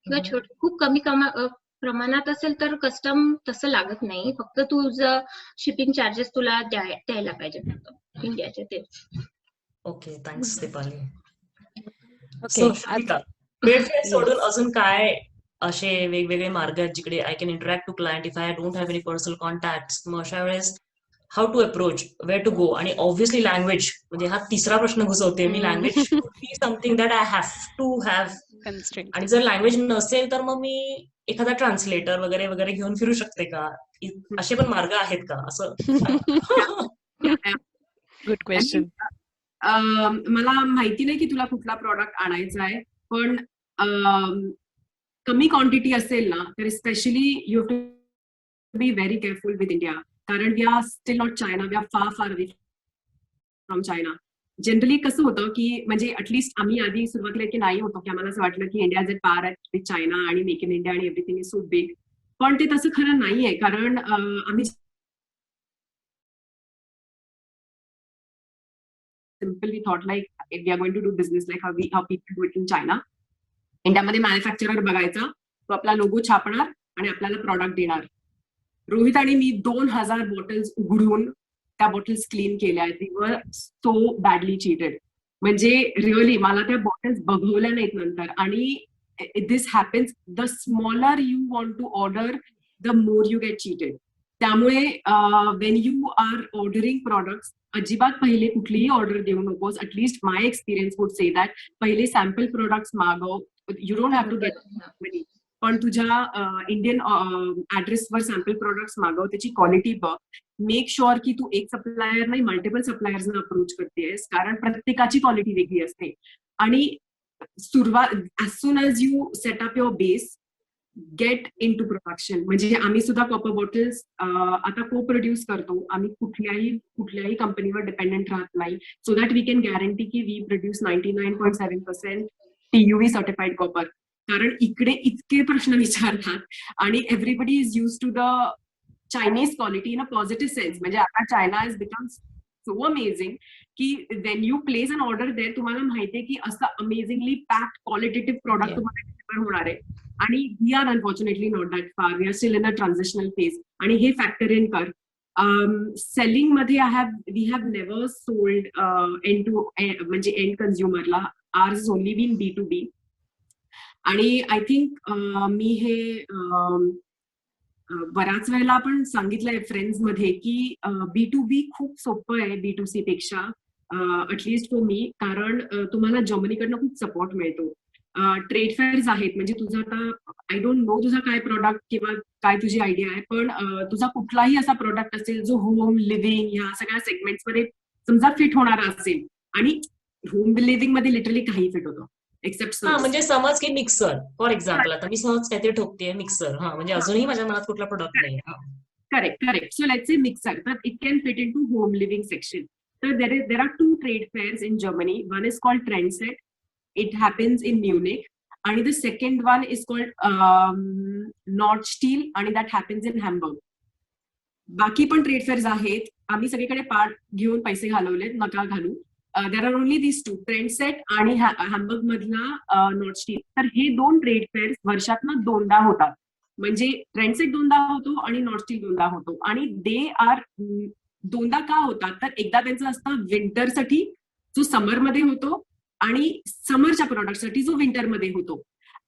किंवा खूप कमी प्रमाणात असेल तर कस्टम तसं लागत नाही. फक्त तुझं शिपिंग चार्जेस तुला द्यायला पाहिजे फक्त इंडियाचे ते. Okay, thanks Deepali. Okay, website सोडून अजून काय असे वेगवेगळे मार्ग आहेत जिकडे I can interact to client if I don't have any personal contact? मग अशा वेळेस how to approach, where to go? आणि ऑब्व्हियसली लँग्वेज, म्हणजे हा तिसरा प्रश्न घुसवते मी. Language should be something that I have to have. आणि जर लँग्वेज नसेल तर मग मी एखादा ट्रान्सलेटर वगैरे वगैरे घेऊन फिरू शकते का? असे पण मार्ग आहेत का असं? Good question. मला माहिती नाही की तुला कुठला प्रॉडक्ट आणायचा आहे, पण कमी क्वांटिटी असेल ना तर specially you have to be very careful with India, कारण we are still not China, we are far away from China. Generally कसं होतं की म्हणजे ऍटलीस्ट आम्ही आधी सुरुवातीला की नाही होतो की आम्हाला असं वाटलं की इंडिया जे पार आहे विथ चायना आणि मेक इन इंडिया आणि एव्हरीथिंग इज सो बिग, पण ते तसं खरं नाहीये. कारण आम्ही simply thought like we are going to do business like how people do it in China. इंडियामध्ये मॅन्युफॅक्चरर बघायचा, तो आपला लोगो छापणार आणि आपल्याला प्रॉडक्ट देणार. रोहित आणि मी 2000 बॉटल्स उघडून त्या बॉटल्स क्लीन केल्या. We were so badly cheated, म्हणजे रिअली मला त्या बॉटल्स बघवल्या नाहीत नंतर. आणि this happens, the smaller you want to order the more you get cheated. त्यामुळे when you are ordering products, अजिबात पहिले कुठलीही ऑर्डर देऊ नकोस. At least my experience would say that पहिले सॅम्पल प्रोडक्ट्स मागव. You don't have to get money, पण तुझ्या इंडियन ऍड्रेसवर सॅम्पल प्रोडक्ट्स मागव, त्याची क्वालिटी बघ. मेक शुअर की तू एक सप्लायर नाही मल्टिपल सप्लायर्सना अप्रोच करतेस, कारण प्रत्येकाची क्वालिटी वेगळी असते. आणि सुरुवात as soon as you set up your base, get in to production. म्हणजे आम्ही सुद्धा कॉपर बॉटल्स आता को प्रोड्यूस करतो. आम्ही कुठल्याही कंपनीवर डिपेंडेंट राहत नाही, so that we can guarantee की we produce 99.7% TUV certified copper. कारण इकडे इतके प्रश्न विचारतात आणि everybody is use to the Chinese quality in a positive sense. म्हणजे आता China is become so amazing की when you place an order there, तुम्हाला माहितीये की असं अमेझिंगली पॅक्ड क्वालिटेटिव्ह प्रॉडक्ट तुम्हाला डिलिव्हर होणार आहे. आणि we are unfortunately not that far, we are still in a transitional phase. आणि हे फॅक्टर इन कर. सेलिंग मध्ये we have never sold end to म्हणजे एंड कन्झ्युमरला. Ours is only been B2B. आणि आय थिंक मी हे बऱ्याच वेळेला आपण सांगितलंय फ्रेंड्स मध्ये की B2B खूप सोपं आहे B2C पेक्षा, अटलिस्ट फॉर मी. कारण तुम्हाला जर्मनीकडनं खूप सपोर्ट मिळतो. ट्रेड फेअर्स आहेत, म्हणजे तुझा आता आय डोंट नो तुझा काय प्रोडक्ट किंवा काय तुझी आयडिया आहे, पण तुझा कुठलाही असा प्रोडक्ट असेल जो होम लिव्हिंग ह्या सगळ्या सेगमेंट्स मध्ये समजा फिट होणारा असेल, आणि होम लिव्हिंग मध्ये लिटरली काही फिट होतं एक्सेप्ट म्हणजे समज की मिक्सर फॉर एक्झाम्पल, आता मी सहज काहीतरी ठोकतेय मिक्सर, म्हणजे अजूनही माझ्या मनात कुठला प्रोडक्ट नाही. Correct. So let's say mixer, तर it can fit into home living section. तर there are 2 trade fairs in Germany. One is called Trendset, it happens in Munich, and the second one is called Nordsteel, and that happens in Hamburg. बाकी पण ट्रेड फेअर्स आहेत, आम्ही सगळीकडे पार्ट घेऊन पैसे घालवलेत, नका घालू. There are only these two, Trendset आणि हॅम्बर्ग मधला नॉर्थ स्टील. तर हे 2 ट्रेड फेअर्स वर्षातनं 2दा होतात. म्हणजे ट्रेंडसेट 2दा होतो आणि नॉर्थ स्टील 2दा होतो. आणि दे आर 2दा का होतात, तर एकदा त्यांचं असतं विंटरसाठी जो समरमध्ये होतो आणि समरच्या प्रोडक्टसाठी जो विंटरमध्ये होतो.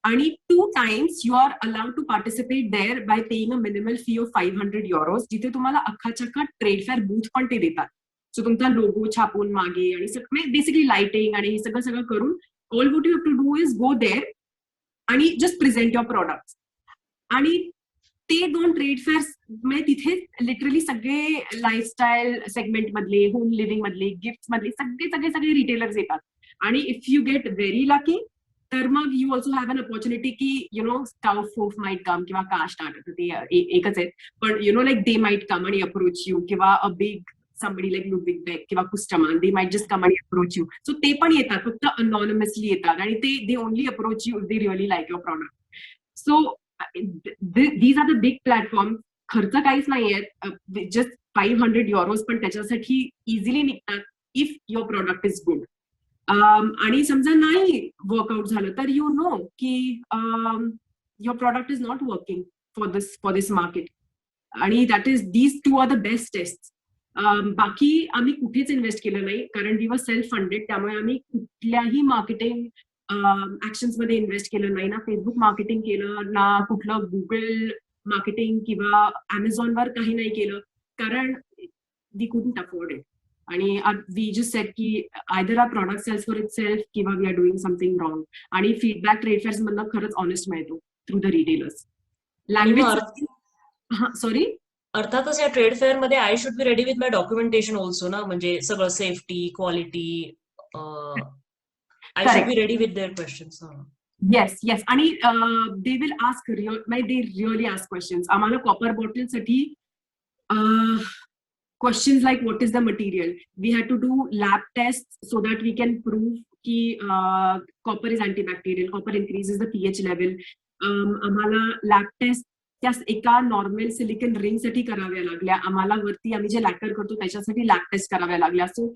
आणि 2 times you are allowed to participate there by paying a minimal fee of €500, जिथे तुम्हाला अख्खाच्या अख्खा ट्रेड फेअर बूथ पण ते देतात. सो तुमचा लोगो छापून मागे आणि सगळं बेसिकली लाइटिंग आणि हे सगळं करून all what you have to do is go there आणि जस्ट प्रेझेंट युअर प्रोडक्ट्स. आणि ते 2 ट्रेड फेअर्स म्हणजे तिथे लिटरली सगळे लाईफस्टाईल सेगमेंट मधले, होम लिव्हिंग मधले, गिफ्ट मधले सगळे रिटेलर्स येतात. आणि if you get very lucky तर मग you also have an opportunity की स्काउट माइट कम किंवा कास्टार्ट, ते एकच आहेत, पण लाईक दे माइट कम आणि अप्रोच यू, किंवा a big somebody like Ludwig Beck किंवा Kustaman, they might just come and approach you. So ते पण येतात, फक्त anonymously येतात आणि they only approach you if they really like your product. So these are the big platforms. खर्च काहीच नाहीये, just €500 पण त्याच्यासाठी इझिली निघतात if your product is good. आणि समजा नाही वर्कआउट झालं तर यू नो की your product is not working for this market. आणि that is these 2 are the best test. बाकी आम्ही कुठेच इन्व्हेस्ट केलं नाही, कारण वी वर सेल्फ फंडेड. त्यामुळे आम्ही कुठल्याही मार्केटिंग ऍक्शन्स मध्ये इन्व्हेस्ट केलं नाही, ना फेसबुक मार्केटिंग केलं, ना कुठलं गुगल मार्केटिंग किंवा अमेझॉनवर काही नाही केलं, कारण वी कुडंट अफोर्ड इट. आणि वी जस्ट सेड की either our product sells for itself किंवा we are doing something wrong. आणि फीडबॅक ट्रेड फेअर्स मधनं खरंच ऑनेस्ट मिळतो through the retailers. Language sorry अर्थातच या ट्रेड फेअर मध्ये I should be ready with my documentation also ना, म्हणजे सगळं safety, quality, I should be ready with their questions. Yes. आणि they will ask, they really ask questions. आम्हाला कॉपर बॉटल साठी questions like what is the material, we had to do lab tests so that we can prove ki copper is antibacterial, copper increases the pH level. आम्हाला लॅब टेस्ट त्या एका नॉर्मल सिलिकॉन रिंग साठी कराव्या लागल्या. आम्हाला वरती आम्ही जे लॅकर करतो त्याच्यासाठी लॅब टेस्ट कराव्या लागल्या. So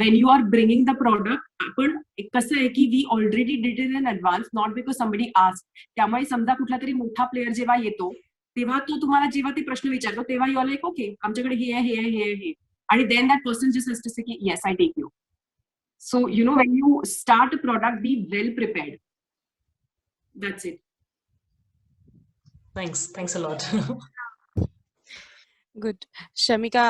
when you are bringing the product, आपण कसं आहे की we already did in advance, not because somebody ask. त्यामुळे समजा कुठला तरी मोठा प्लेअर जेव्हा येतो तेव्हा तो तुम्हाला जेव्हा ते प्रश्न विचारतो तेव्हा यू आर लाईक ओके आमच्याकडे हे आहे, आणि then that person just has to say की yes I take you. So when you start a product, be well prepared. That's it. Thanks a lot. Good. Shamika,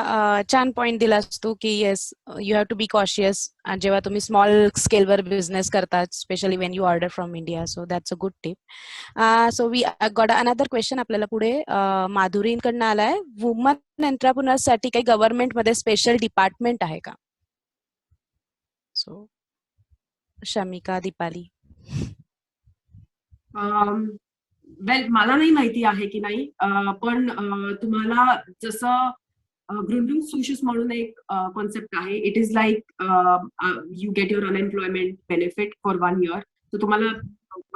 छान पॉइंट दिलास तू की yes you have to be cautious जेव्हा तुम्ही स्मॉल स्केलवर बिझनेस करतात, specially when you order from India. So that's a good tip. So we got another question आपल्याला पुढे माधुरींकडनं आलाय. वुमन एंटरप्रेन्योर्स साठी काही गव्हर्नमेंटमध्ये स्पेशल डिपार्टमेंट आहे का? सो शमिका, दीपाली. वेल, मला नाही माहिती आहे की नाही, पण तुम्हाला जसं ग्रुंडुंग सुशूस म्हणून एक कॉन्सेप्ट आहे. It is like you get your unemployment benefit for 1 year. तर तुम्हाला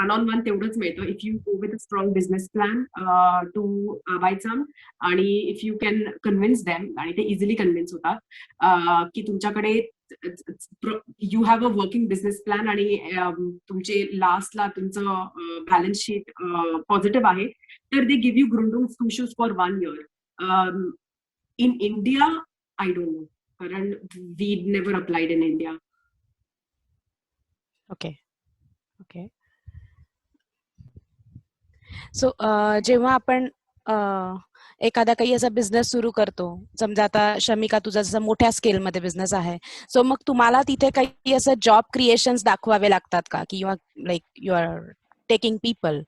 1-on-1 तेवढंच मिळतं if you go with a strong business plan to buy some, आणि if you can convince them, आणि ते इझिली कन्व्हिन्स होतात की तुमच्याकडे you have a working business plan आणि तुमचे लास्टला तुमचं बॅलन्स शीट पॉझिटिव्ह आहे, तर दे गिव्ह यू ग्रुंडुंग सुशूस for 1 year. In India I don't know, कारण we never applied in India. Okay. So जेव्हा आपण एखादा काही असा बिझनेस सुरू करतो, समजा आता शमिका तुझा जसा मोठ्या स्केलमध्ये बिझनेस आहे, सो मग तुम्हाला तिथे काही असं जॉब क्रिएशन्स दाखवावे लागतात का, किंवा like you are taking people,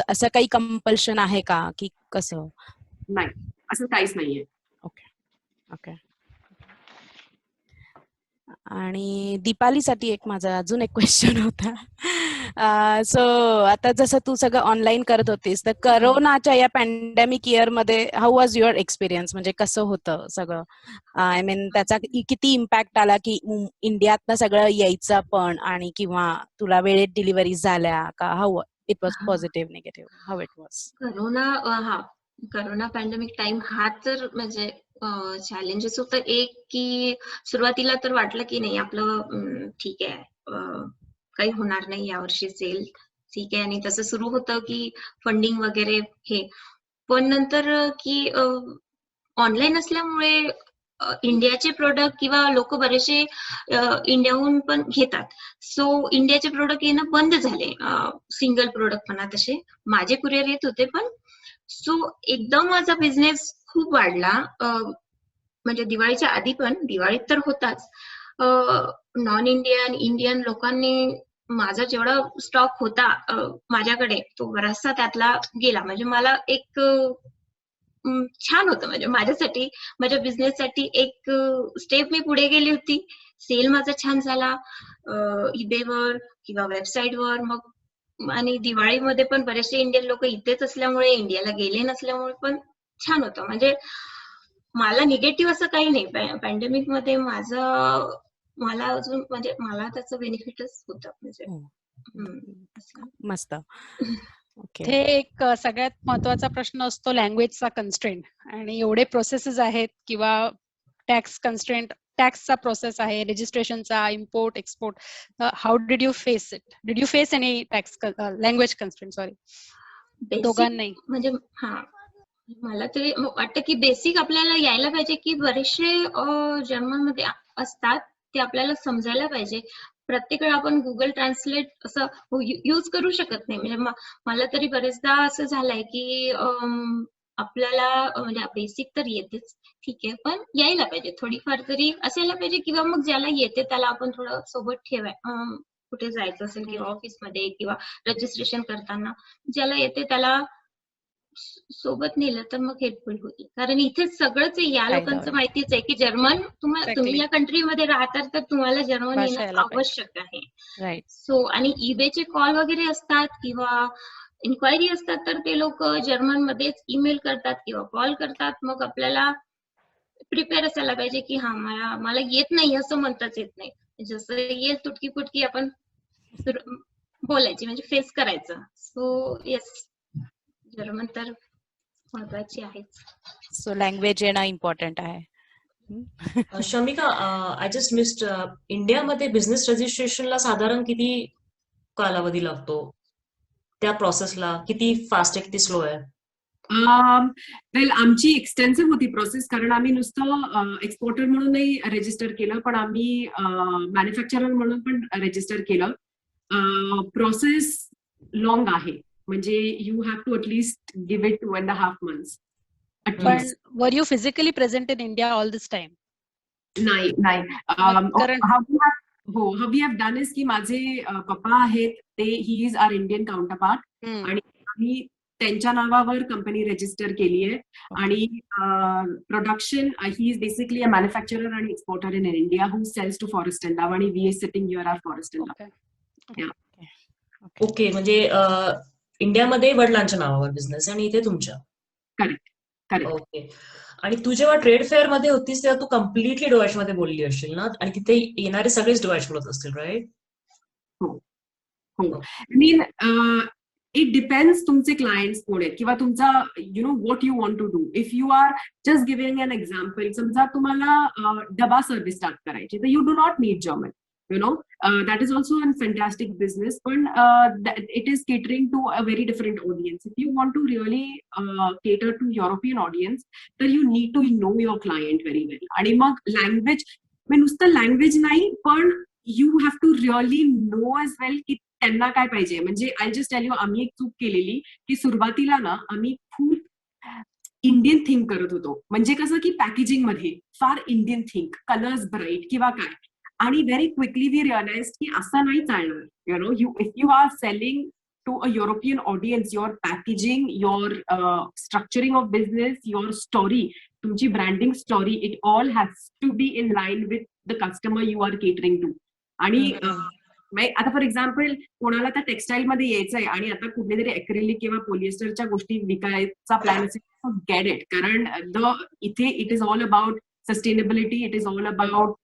असं काही कंपल्शन आहे का, की कसं? नाही, असं काहीच नाहीये. ओके. आणि दीपालीसाठी माझा अजून एक क्वेश्चन होता. सो आता जसं तू सगळं ऑनलाईन करत होतीस, तर करोनाच्या या पॅन्डेमिक इयर मध्ये हाऊ वॉज युअर एक्सपिरियन्स, म्हणजे कसं होतं सगळं? आय मीन त्याचा किती इम्पॅक्ट आला, की इंडियातनं सगळं यायचं पण, आणि किंवा तुला वेळेत डिलिव्हरी झाल्या का? How it was positive, negative, how it was? Corona pandemic time हा तर म्हणजे चॅलेंजेस होतं एक की सुरुवातीला तर वाटलं की नाही आपलं ठीक आहे, काही होणार नाही यावर्षी सेल, ठीक आहे. आणि तसं सुरू होतं की फंडिंग वगैरे हे, पण नंतर की ऑनलाईन असल्यामुळे इंडियाचे प्रोडक्ट किंवा लोक बरेचसे इंडियाहून पण घेतात, सो इंडियाचे प्रोडक्ट येणं बंद झाले. सिंगल प्रोडक्ट म्हणा तसे माझे कुरिअर येत होते, पण सो एकदम माझा बिझनेस खूप वाढला. म्हणजे दिवाळीच्या आधी पण, दिवाळीत तर होताच, नॉन इंडियन इंडियन लोकांनी माझा जेवढा स्टॉक होता माझ्याकडे तो बराचसा त्यातला गेला. म्हणजे मला एक छान होतं, म्हणजे माझ्यासाठी, माझ्या बिझनेससाठी एक स्टेप मी पुढे गेली होती. सेल माझा छान झाला ईबेवर किंवा वेबसाईटवर. मग आणि दिवाळीमध्ये पण बरेचसे इंडियन लोक इथेच असल्यामुळे, इंडियाला गेले नसल्यामुळे पण छान होतं. म्हणजे मला निगेटिव्ह असं काही नाही. पॅन्डेमिक मध्ये मला अजून म्हणजे मला त्याचं बेनिफिटच होतं. म्हणजे मस्त. ओके. ते एक सगळ्यात महत्वाचा प्रश्न असतो लँग्वेजचा कन्स्ट्रेंट. आणि एवढे प्रोसेसेस आहेत किंवा टॅक्स कन्स्ट्रेंट, टॅक्सचा प्रोसेस आहे, रजिस्ट्रेशनचा, import export. How did you face it? Did you face any tax language constraint? Sorry, दोघांनाही. म्हणजे मला तरी वाटतं की बेसिक आपल्याला यायला पाहिजे, की बरेचसे जर्मनमध्ये असतात ते आपल्याला समजायला पाहिजे. प्रत्येक वेळा आपण गुगल ट्रान्सलेट असं यूज करू शकत नाही. म्हणजे मला तरी बरेचदा असं झालंय की आपल्याला म्हणजे बेसिक तर येतेच, ठीक आहे, पण यायला पाहिजे, थोडीफार तरी असायला पाहिजे. किंवा मग ज्याला येते त्याला आपण थोडं सोबत ठेवाय, कुठे जायचं असेल किंवा ऑफिसमध्ये किंवा रजिस्ट्रेशन करताना ज्याला येते त्याला सोबत नेलं तर मग हेल्पफुल होईल. कारण इथे सगळंच या लोकांचं माहितीच आहे की जर्मन, तुम्ही या कंट्रीमध्ये राहतात तर तुम्हाला जर्मन येणं आवश्यक आहे. सो आणि ईबेचे कॉल वगैरे असतात किंवा इन्क्वायरी असतात, तर ते लोक जर्मन मध्येच ईमेल करतात किंवा कॉल करतात. मग आपल्याला प्रिपेअर असायला पाहिजे की हा मला येत नाही असं म्हणताच येत नाही. जसं येईल तुटकी फुटकी आपण बोलायची, म्हणजे फेस करायचं. सो येस, जर्मन तर महत्वाची आहेच. सो लँग्वेज येणं इम्पॉर्टंट आहे. शमिका, आय जस्ट मिस्ड, इंडियामध्ये बिझनेस रजिस्ट्रेशनला साधारण किती कालावधी लागतो? त्या प्रोसेसला किती फास्ट आहे, किती स्लो आहे? वेल, आमची एक्सटेन्सिव्ह होती प्रोसेस, कारण आम्ही नुसतं एक्सपोर्टर म्हणूनही रजिस्टर केलं, पण आम्ही मॅन्युफॅक्चरर म्हणून पण रजिस्टर केलं. प्रोसेस लॉंग आहे, म्हणजे you have to at least give it 2.5 months. पण were you physically present in India all this time? नाही. हो, how we have done is की माझे पप्पा आहेत, ते he is our Indian counterpart, आणि आम्ही त्यांच्या नावावर कंपनी रजिस्टर केली आहे. आणि production, he is basically a manufacturer आणि exporter in India who sells to forest and love, आणि we is sitting here R forest and love. Okay, म्हणजे इंडियामध्ये वडिलांच्या नावावर बिझनेस आणि इथे तुमच्या? करेक्ट. ओके. आणि तू जेव्हा ट्रेड फेअर मध्ये होतीस तेव्हा तू कम्प्लिटली डोळ्याश मध्ये बोलली असशील ना, आणि तिथे येणारे सगळेच डोळ्याश बोलत असतील, राईट? हो. मीन इट डिपेंड्स तुमचे क्लायंट्स कोण आहेत किंवा तुमचा what you want to do. If you are just giving an example, समजा तुम्हाला डबा सर्व्हिस स्टार्ट करायची, तर you do not need German. That is also a fantastic business, but it is catering to a very different audience. If you want to really cater to European audience, then you need to know your client very well. आणि मग लँग्वेज, नुसतं लँग्वेज नाही, पण you have to really know as well की त्यांना काय पाहिजे. म्हणजे आय जस्ट टेल यू, आम्ही एक चूक केलेली की सुरुवातीला ना आम्ही खूप इंडियन थिंक करत होतो. म्हणजे कसं की पॅकेजिंग मध्ये फार इंडियन थिंक, कलर्स ब्राईट किंवा काय, आणि व्हेरी क्विकली वी रिअलाइज की असं नाही चालणार. If you are selling to a European audience, your packaging, your structuring of business, your story, तुमची branding story, it all has to be in line with the customer you are catering to. आणि आता फॉर एक्झाम्पल कोणाला त्या टेक्सटाईल मध्ये यायचंय आणि आता कुठले तरी ॲक्रिलिक किंवा पॉलिएस्टरच्या गोष्टी विकायचा प्लॅन असेल, गेट इट. कारण इथे it is all about sustainability, it is all about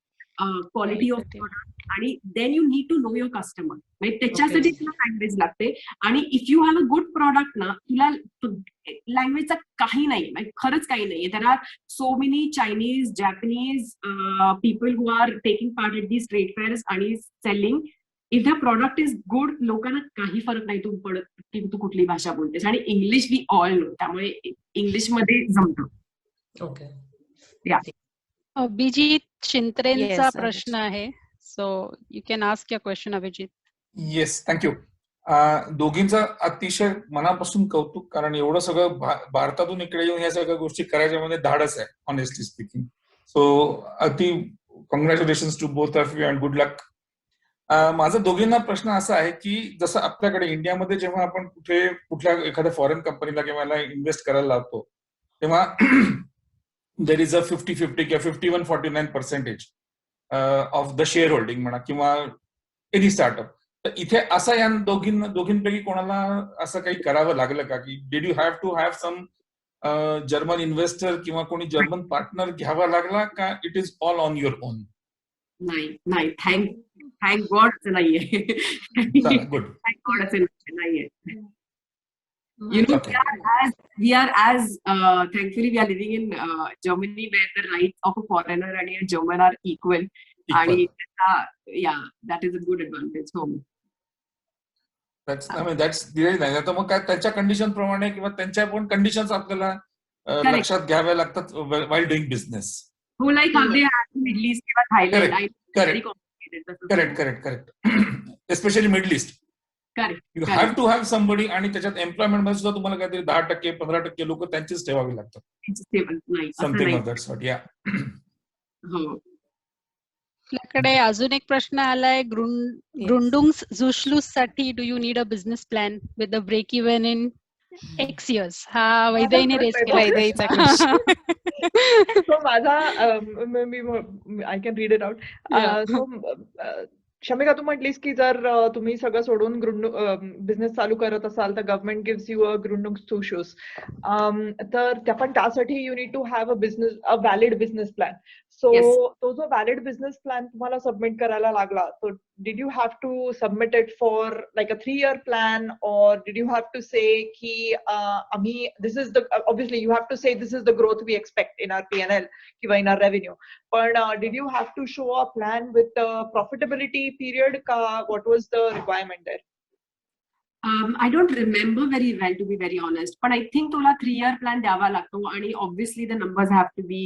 quality of product आणि then you need to know your customer. म्हणजे त्याच्यासाठी तुला लँग्वेज लागते. आणि if you have a good product ना, तुला लँग्वेजचा काही नाही, म्हणजे खरंच काही नाहीये. There are so many Chinese, Japanese people who are taking part at these trade fairs आणि selling. If the product is good, लोकांना काही फरक नाही तू पडत की तू कुठली भाषा बोलतेस. आणि इंग्लिश वी ऑल नो, त्यामुळे इंग्लिश मध्ये जमतं. ओके. अभिजित चिंत्रेंचा Yes, प्रश्न आहे. So you can ask your question Abhijit. Yes, thank you. दोघींचं अतिशय मनापासून कौतुक, कारण एवढं सगळं भारतातून इकडे येऊन या सगळ्या गोष्टी करायच्यामध्ये धाडस आहे, ऑनेस्टली स्पीकिंग. सो अति congratulations to both of you and good luck. माझा दोघींना प्रश्न असा आहे की जसं आपल्याकडे इंडियामध्ये जेव्हा आपण कुठल्या एखाद्या फॉरेन कंपनीला किंवा इन्व्हेस्ट करायला लावतो, तेव्हा देर इज अ 50-50 किंवा 51-49% ऑफ द शेअर होल्डिंग म्हणा किंवा एनी स्टार्टअप. तर इथे असं या दोघींपैकी कोणाला असं काही करावं लागलं का, की did you have to have some German investor किंवा कोणी जर्मन पार्टनर घ्यावा लागला का, it is all on your own? नाही, थँक गॉड नाहीये. गुड. थँक गॉड असं नाहीये. You know, we are as thankfully we are living in Germany, where the rights of a foreigner and a German are equal. And yeah, that is a good advantage. That's really nice. आता मग काय त्यांच्या कंडिशन प्रमाणे किंवा त्यांच्या पण कंडिशन्स आपल्याला लक्षात घ्याव्या लागतात while doing business. Who like how they have Middle East किंवा Thailand. Correct. Especially Middle East. You have to have somebody, आणि त्याच्यात एम्प्लॉयमेंट मध्ये सुद्धा तुम्हाला काहीतरी 10%, 15% लोक त्यांचीच ठेवावी लागतात. Something of that sort. Yeah. आपल्याकडे अजून एक प्रश्न आलाय ग्रुंडुंग्स साठी. Do you need a business plan with a break even in X years? हा वैदेहीने रेस केला. वैदेहीचा question. So माझा I can read it out. So Shamika, तू म्हटलीस की जर तुम्ही सगळं सोडून बिझनेस चालू करत असाल तर गव्हर्नमेंट गिव्स यू अ ग्रुंडुंग्सझुशुस. तर पण त्यासाठी you need to have a valid business plan. So तो जो व्हॅलिड बिझनेस प्लॅन तुम्हाला सबमिट करायला लागला, तो did you have to submit it for like a 3-year plan, or did you have to say की आम्ही this is the, obviously you have to say this is the growth we expect in our P&L किंवा इन आवर रेव्हेन्यू, पण did you have to show a plan with profitability period ka, what was the requirement there? I don't remember very well, to be very honest, but I think तुला 3-year plan द्यावा लागतो आणि obviously the numbers have to be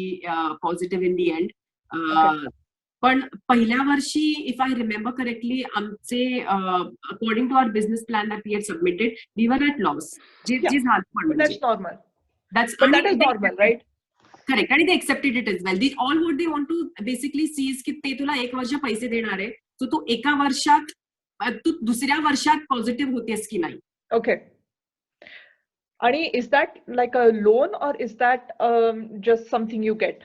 positive in the end. पण पहिल्या वर्षी, if I remember correctly, आमचे according to our business plan that we had submitted, we were at loss. That's normal. That is normal, right? Correct. आणि they accepted it as well. All what they want to basically see is की ते तुला 1 वर्ष पैसे देणार आहे, so तू एका वर्षात तू दुसऱ्या वर्षात पॉझिटिव्ह होतेस की नाही. ओके. आणि is that like a loan or is that just something you get?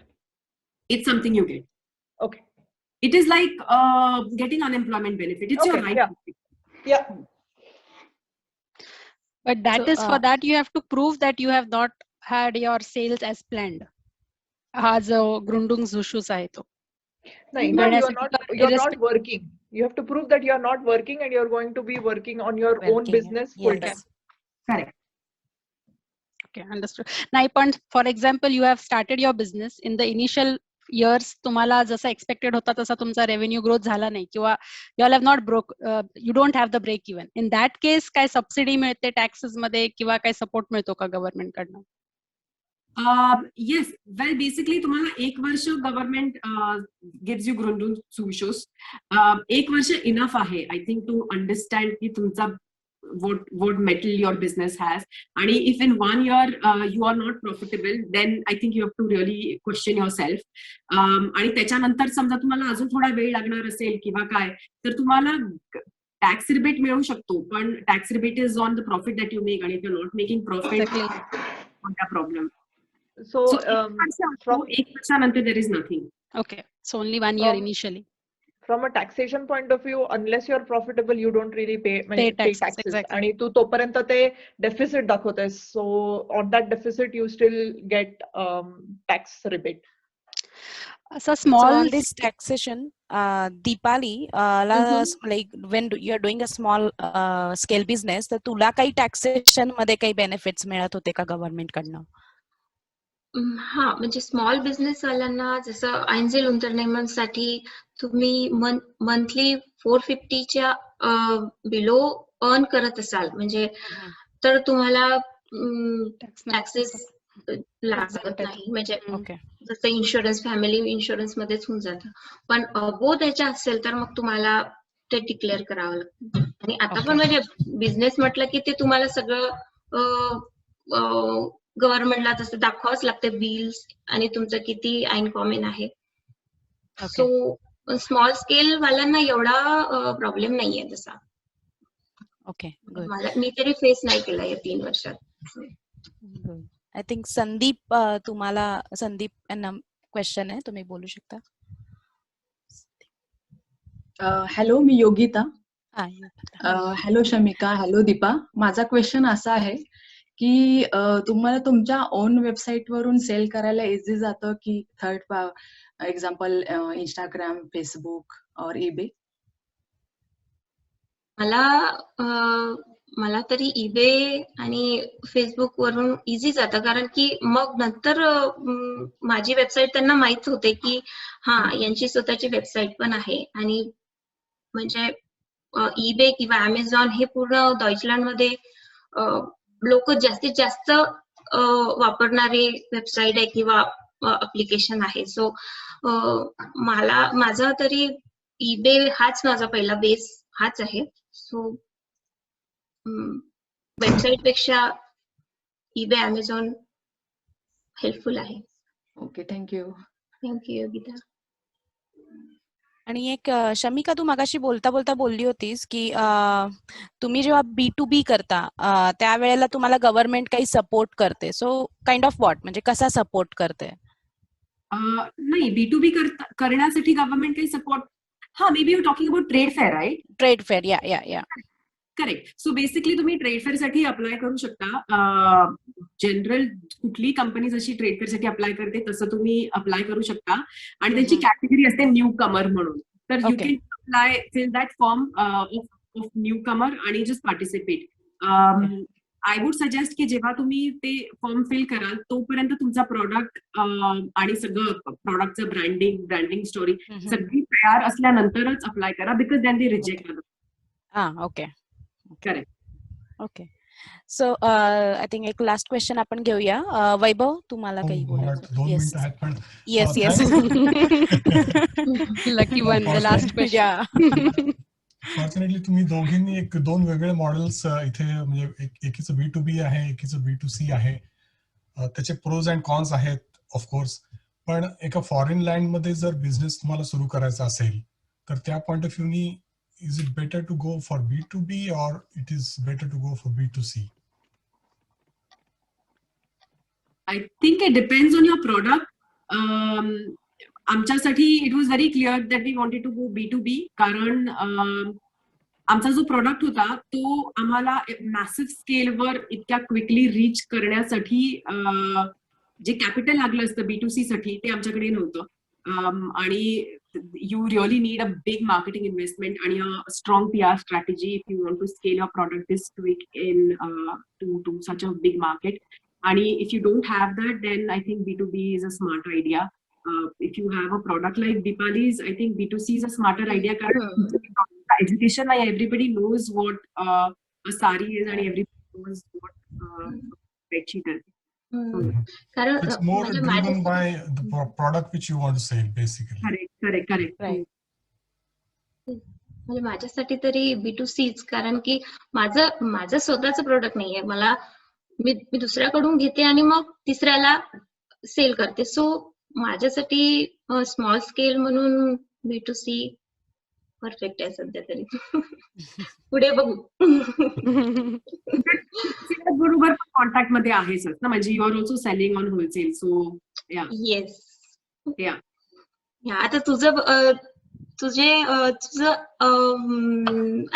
It's something you get. Okay. It is like getting unemployment benefit. It's your right. Yeah. But that is for that you have to prove that you have not had your sales as planned. हा जो ग्रुंडुंग्सझुशुस आहे तो. No, you're not working. You have to prove that you're not working and you're going to be working on your own business full time. Correct. Okay, understood. नाही, पण for example, you have started your business in the initial years. तुम्हाला जसा एक्सपेक्टेड होता तसा तुमचा रेव्हेन्यू ग्रोथ झाला नाही किंवा you all have not broke, you don't have the break even. In that case, काय सबसिडी मिळते टॅक्सेस मध्ये किंवा काय सपोर्ट मिळतो का गव्हर्नमेंट कडनं? Yes, well, basically तुम्हाला 1 वर्ष गव्हर्नमेंट gives you ग्रुंडुंग्सझुशुस. 1 वर्ष इनफ आहे, आय थिंक, टू अंडरस्टँड की तुमचा what metal your business has. आणि if in 1 year you are not profitable, then I think you have to really question yourself. आणि त्याच्यानंतर समजा तुम्हाला अजून थोडा वेळ लागणार असेल किंवा काय, तर तुम्हाला टॅक्स रिबेट मिळू शकतो, पण tax rebate is on the profit that you make, आणि if you are not making profit, कोणता प्रॉब्लेम? So from 1 वर्षानंतर there is nothing. Okay, so only 1 year initially. From a taxation point of view, unless you're profitable, you don't really pay taxes. Exactly. आणि तू तोपर्यंत ते deficit दाखवतेस, so on that deficit you still get tax rebate. असं So small on this taxation, Deepali, like when you are doing a small scale business, तर तुला काही taxation मध्ये काही benefits मिळत होते का गव्हर्नमेंट कडनं? हा, म्हणजे स्मॉल बिझनेस वाल्यांना जसं एंजल उंटरनेमरसाठी तुम्ही मंथली 450च्या बिलो अर्न करत असाल म्हणजे तर तुम्हाला टॅक्सेस लागत नाही. म्हणजे ओके. जसं इन्शुरन्स, फॅमिली इन्शुरन्स मध्येच होऊन जातं. पण अबो त्याच्या असेल तर मग तुम्हाला ते डिक्लेअर करावं लागतं. आणि आता पण म्हणजे बिझनेस म्हटलं की ते तुम्हाला सगळं गव्हर्नमेंटला तसं दाखवावंच लागतं बिल्स आणि तुमचं किती इन्कम आहे. सो स्मॉल स्केल वाल्यांना एवढा प्रॉब्लेम नाहीये तसा. ओके. मी तरी फेस नाही केला या 3 वर्षात. आय थिंक संदीप, तुम्हाला संदीप यांना क्वेश्चन आहे, तुम्ही बोलू शकता. हॅलो, मी योगिता. हा, हॅलो शमिका, हॅलो दीपा. माझा क्वेश्चन असा आहे की तुम्हाला तुमच्या ओन वेबसाईट वरून सेल करायला इझी जातं की थर्ड एक्झाम्पल इंस्टाग्राम, फेसबुक और ईबे? मला तरी ईबे आणि फेसबुक वरून इझी जातं कारण की मग नंतर माझी वेबसाईट त्यांना माहित होते की हा यांची स्वतःची वेबसाईट पण आहे. आणि म्हणजे ईबे किंवा अमेझॉन हे पूर्ण डॉइचलँड मध्ये लोक जास्तीत जास्त वापरणारे वेबसाईट आहे किंवा अप्लिकेशन आहे. सो माझा तरी ईबे हाच माझा पहिला बेस हाच आहे. सो वेबसाईट पेक्षा ईबे, अमेझॉन हेल्पफुल आहे. Okay, thank you. थँक्यू योगिता. आणि एक शमिका, तू मगाशी बोलता बोलता बोलली होतीस की तुम्ही जेव्हा B2B करता त्यावेळेला तुम्हाला गव्हर्नमेंट काही सपोर्ट करते. सो काइंड ऑफ व्हॉट, म्हणजे कसा सपोर्ट करते? नाही, B2B करण्यासाठी गव्हर्नमेंट काही support, may be you talking about trade fair, right? Trade fair, yeah. Correct. So basically तुम्ही ट्रेड फेअर साठी अप्लाय करू शकता. जनरल कुठली कंपनी जशी ट्रेड फेअर साठी अप्लाय करते तसं तुम्ही अप्लाय करू शकता. आणि त्यांची कॅटेगरी असते न्यू कमर म्हणून. तर you can apply, fill that form of newcomer आणि just participate. I would suggest की जेव्हा तुम्ही ते फॉर्म फिल कराल तोपर्यंत तुमचा प्रॉडक्ट आणि सगळं प्रॉडक्टचं ब्रँडिंग स्टोरी सगळी तयार असल्यानंतरच अप्लाय करा, because then they reject. Okay. Correct. Okay. So I think एक लास्ट क्वेश्चन आपण घेऊया. वैभव, तुम्हाला काही बोलायचं? 2 मिनिटं आहेत पण yes. Lucky one, the last question. Fortunately तुम्ही दोघींनी 2 वेगळे मॉडेल्स इथे, म्हणजे एकीचं B2B आहे, एकीचं B2C आहे. त्याचे प्रोज अँड कॉन्स आहेत ऑफकोर्स. पण एका फॉरेन लँड मध्ये जर बिझनेस तुम्हाला सुरू करायचा असेल तर त्या पॉइंट ऑफ व्ह्यूनी is it better to go for B2B or it is better to go for B2C? I think it depends on your product. आमच्यासाठी it was very clear that we wanted to go B2B कारण आमचा जो प्रोडक्ट होता तो आम्हाला मॅसिव्ह स्केलवर इतक्या क्विकली रीच करण्यासाठी जे कॅपिटल लागलं असतं B2C साठी ते आमच्याकडे नव्हतं. आणि you really need a big marketing investment and a strong PR strategy if you want to scale your product this quick to such a big market. And if you don't have that, then I think B2B is a smart idea. If you have a product like Deepali's, I think B2C is a smarter idea. Education, everybody knows what a sari is and everybody knows what bedsheet is. It's more driven by the product which you want to sell, basically. Correct. Right. म्हणजे माझ्यासाठी तरी B2Cच, कारण की माझं स्वतःचं प्रोडक्ट नाहीये. मी दुसऱ्याकडून घेते आणि मग तिसऱ्याला सेल करते. सो माझ्यासाठी स्मॉल स्केल म्हणून B2C परफेक्ट आहे सध्या तरी. पुढे बघू. बरोबर कॉन्टॅक्ट मध्ये आहेच ना, म्हणजे you are also selling on wholesale. So yes. आता तुझं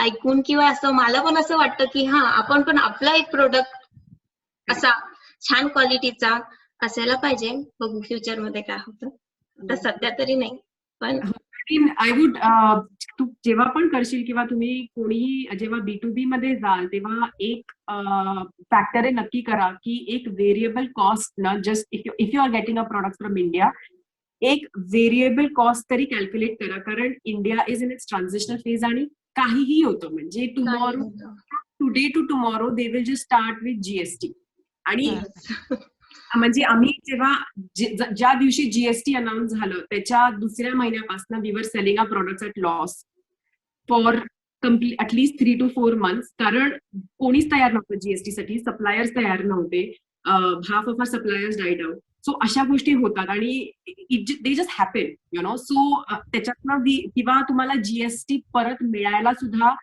ऐकून किंवा असं मला पण असं वाटतं की आपण पण आपला एक प्रोडक्ट असा छान क्वालिटीचा असायला पाहिजे. बघू फ्युचर मध्ये काय होतं. आता सध्या तरी नाही, पण आय वुड तू जेव्हा पण करशील किंवा तुम्ही कोणीही जेव्हा B2B मध्ये जाल तेव्हा एक फॅक्टर नक्की करा की एक व्हेरिएबल कॉस्ट ना, just if you are getting a product from India, एक व्हेरिएबल कॉस्ट तरी कॅल्क्युलेट करा, कारण India is in its transitional phase आणि काहीही होतं म्हणजे tomorrow, today to tomorrow they will just start with GST. आणि म्हणजे आम्ही जेव्हा ज्या दिवशी GST अनाउन्स झालं त्याच्या दुसऱ्या महिन्यापासून we were selling a products at loss for at least 3 to 4 months, कारण कोणीच तयार नव्हतं GST साठी, सप्लायर्स तयार नव्हते, half of our suppliers died out. So अशा गोष्टी होतात आणि they just happen you know. So त्याच्यातनं किंवा तुम्हाला GST परत मिळायला सुद्धा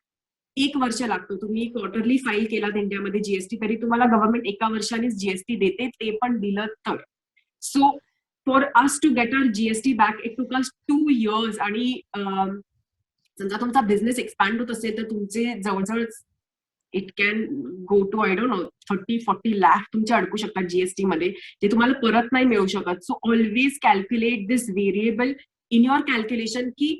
1 वर्ष लागतो. तुम्ही क्वार्टरली फाईल केलात इंडियामध्ये GST तरी तुम्हाला गव्हर्नमेंट 1 वर्षानेच GST देते, ते पण दिलं तर. So for us to get our GST back it took us 2 years. आणि समजा तुमचा बिझनेस एक्सपॅन्ड होत असेल तर तुमचे जवळजवळ it can go to I don't know 30-40 lakh तुमचे अडकू शकतात GST मध्ये, जे तुम्हाला परत नाही मिळू शकत. So always calculate this variable in your calculation की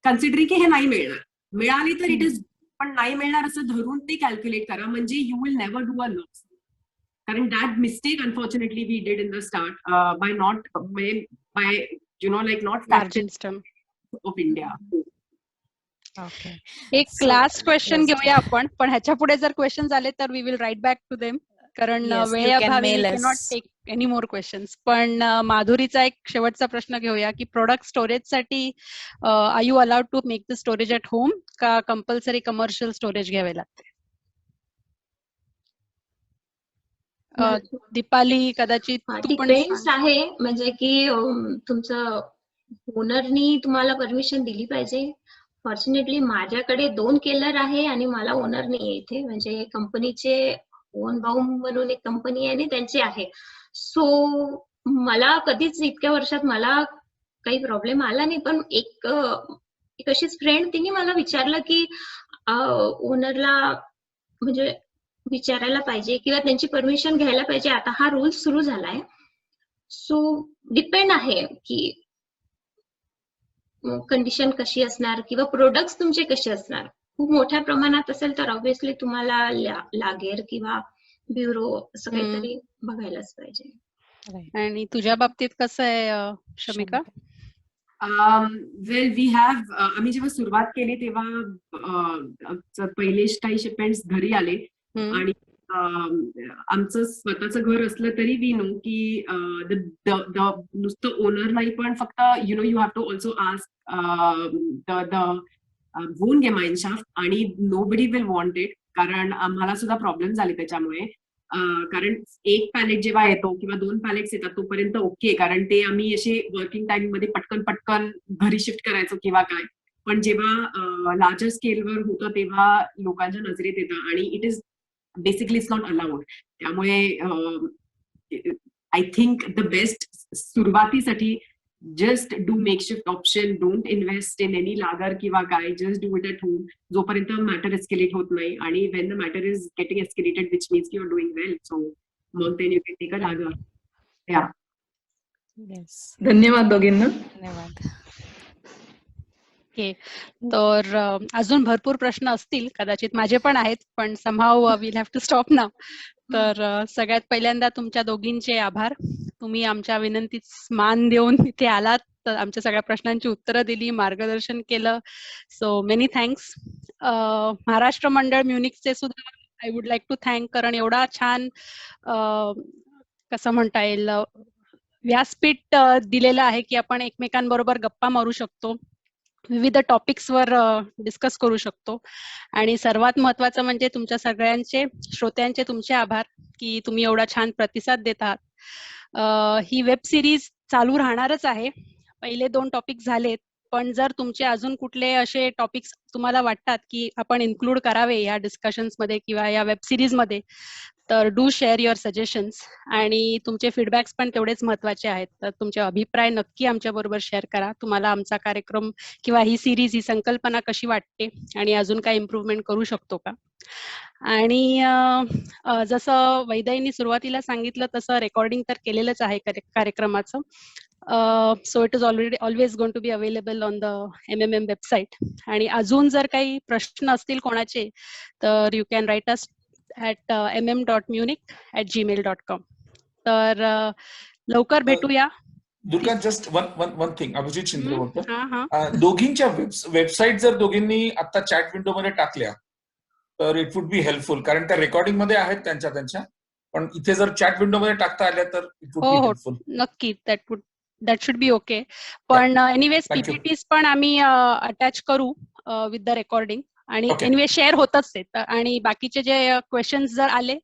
कन्सिडरिंग की हे नाही मिळणार, मिळाली तर इट इज, पण नाही मिळणार असं धरून ते कॅल्क्युलेट करा, म्हणजे you will never do a loss. कारण that mistake unfortunately we did in the start by not by you know like not margin of India. एक लास्ट क्वेश्चन घेऊया आपण, पण ह्याच्या पुढे जर क्वेश्चन आले तर we will write back to them, कारण वेळेअभावी we can not take any more questions. पण माधुरीचा एक शेवटचा प्रश्न घेऊया की प्रोडक्ट स्टोरेजसाठी are you allowed to make the storage at home का कंपल्सरी कमर्शियल स्टोरेज घ्यावे लागते? दीपाली कदाचित तू पण डिपेंड्स आहे, म्हणजे की तुमचं ओनरनी तुम्हाला परमिशन दिली पाहिजे. फॉर्च्युनेटली माझ्याकडे 2 केलर आहे आणि मला ओनर नाही इथे, म्हणजे कंपनीचे ओन बाउम म्हणून एक कंपनी आहे आणि त्यांची आहे. सो मला कधीच इतक्या वर्षात मला काही प्रॉब्लेम आला नाही. पण एक अशीच फ्रेंड तिने मला विचारलं की ओनरला म्हणजे विचारायला पाहिजे किंवा त्यांची परमिशन घ्यायला पाहिजे, आता हा रूल सुरू झालाय. सो डिपेंड आहे की कंडिशन कशी असणार किंवा प्रोडक्ट्स तुमचे कसे असणार. खूप मोठ्या प्रमाणात असेल तर ऑब्व्हियसली तुम्हाला लागेर किंवा ब्युरो असं काहीतरी बघायलाच पाहिजे. आणि तुझ्या बाबतीत कसं आहे शमिका? वेल वी हॅव, आम्ही जेव्हा सुरुवात केली तेव्हा पहिले काही शिपमेंट्स घरी आले आणि आमचं स्वतःचं घर असलं तरी वी नो की नुसतं ओनर नाही, पण फक्त you know you have to also ask the Wohngemeinschaft आणि नोबडी विल वॉन्ट इट, कारण आम्हाला सुद्धा प्रॉब्लेम झाले त्याच्यामुळे. कारण एक पॅलेट जेव्हा येतो किंवा 2 पॅलेट्स येतात तोपर्यंत ओके, कारण ते आम्ही असे वर्किंग टाइम मध्ये पटकन घरी शिफ्ट करायचो किंवा काय. पण जेव्हा लार्जर स्केलवर होतं तेव्हा लोकांच्या नजरेत येतं आणि it is basically it's not allowed. त्यामुळे आय थिंक द बेस्ट सुरुवातीसाठी just do makeshift option, don't invest in any larger किंवा काय, just do it at home जोपर्यंत मॅटर एस्केलेट होत नाही. आणि when the matter is getting escalated which means you are doing well, so मग then you can take a larger. Yeah, धन्यवाद दोघींना. धन्यवाद. ओके, तर अजून भरपूर प्रश्न असतील, कदाचित माझे पण आहेत, पण somehow we'll have to stop now. तर सगळ्यात पहिल्यांदा तुमच्या दोघींचे आभार. तुम्ही आमच्या विनंतीस मान देऊन इथे आलात, तर आमच्या सगळ्या प्रश्नांची उत्तरं दिली, मार्गदर्शन केलं. So many thanks. Maharashtra Mandal म्युनिकचे सुद्धा I would like to thank, कारण एवढा छान कसं म्हणता येईल व्यासपीठ दिलेलं आहे की आपण एकमेकांबरोबर गप्पा मारू शकतो, विविध टॉपिक्सवर डिस्कस करू शकतो. आणि सर्वात महत्वाचं म्हणजे तुमच्या सगळ्यांचे श्रोत्यांचे तुमचे आभार की तुम्ही एवढा छान प्रतिसाद देत आहात. ही वेब सिरीज चालू राहणारच आहे. पहिले 2 टॉपिक झालेत, पण जर तुमचे अजून कुठले असे टॉपिक्स तुम्हाला वाटतात की आपण इन्क्लूड करावे या डिस्कशन्स मध्ये किंवा या वेब सिरीज मध्ये, तर डू शेअर युअर सजेशन्स. आणि तुमचे फीडबॅक्स पण तेवढेच महत्वाचे आहेत, तर तुमचे अभिप्राय नक्की आमच्या बरोबर शेअर करा. तुम्हाला आमचा कार्यक्रम किंवा ही सिरीज, ही संकल्पना कशी वाटते आणि अजून काय इम्प्रूव्हमेंट करू शकतो का. आणि जसं वैदाईंनी सुरुवातीला सांगितलं तसं रेकॉर्डिंग तर केलेलंच आहे कार्यक्रमाचं, So it is always going to be available on the MMM website. आणि अजून जर काही प्रश्न असतील कोणाचे तर you can write us at mm.munich@gmail.com. तर लवकर भेटूया. Durga, just one thing, Abhijit Shinde बोलतो. दोघींच्या वेबसाईट जर दोघींनी आता चॅट विंडो मध्ये टाकल्या तर इट वुड बी हेल्पफुल, कारण त्या रेकॉर्डिंग मध्ये आहेत त्यांच्या, पण इथे जर चॅट विंडो मध्ये टाकता आल्या तर इट वुड बी हेल्पफुल. नक्की, that should be okay. पण एनिवेज PPTs पण आम्ही अटॅच करू विथ द रेकॉर्डिंग, आणि एनिवे शेअर होतच ते, आणि बाकीचे जे क्वेश्चन्स जर आले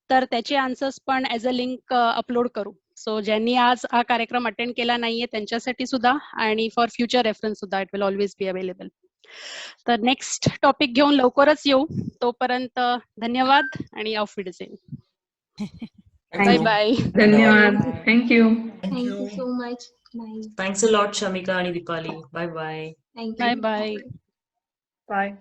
तर त्याचे आन्सर्स पण ऍज अ लिंक अपलोड करू. सो ज्यांनी आज हा कार्यक्रम अटेंड केला नाहीये त्यांच्यासाठी सुद्धा, आणि फॉर फ्युचर रेफरन्स सुद्धा it will always be available. तर नेक्स्ट टॉपिक घेऊन लवकरच येऊ. तोपर्यंत धन्यवाद आणि ऑफ विडझेन. Bye bye. धन्यवाद. Thank you so much. Thanks a lot Shamika आणि Deepali. Bye bye. Bye bye. Bye.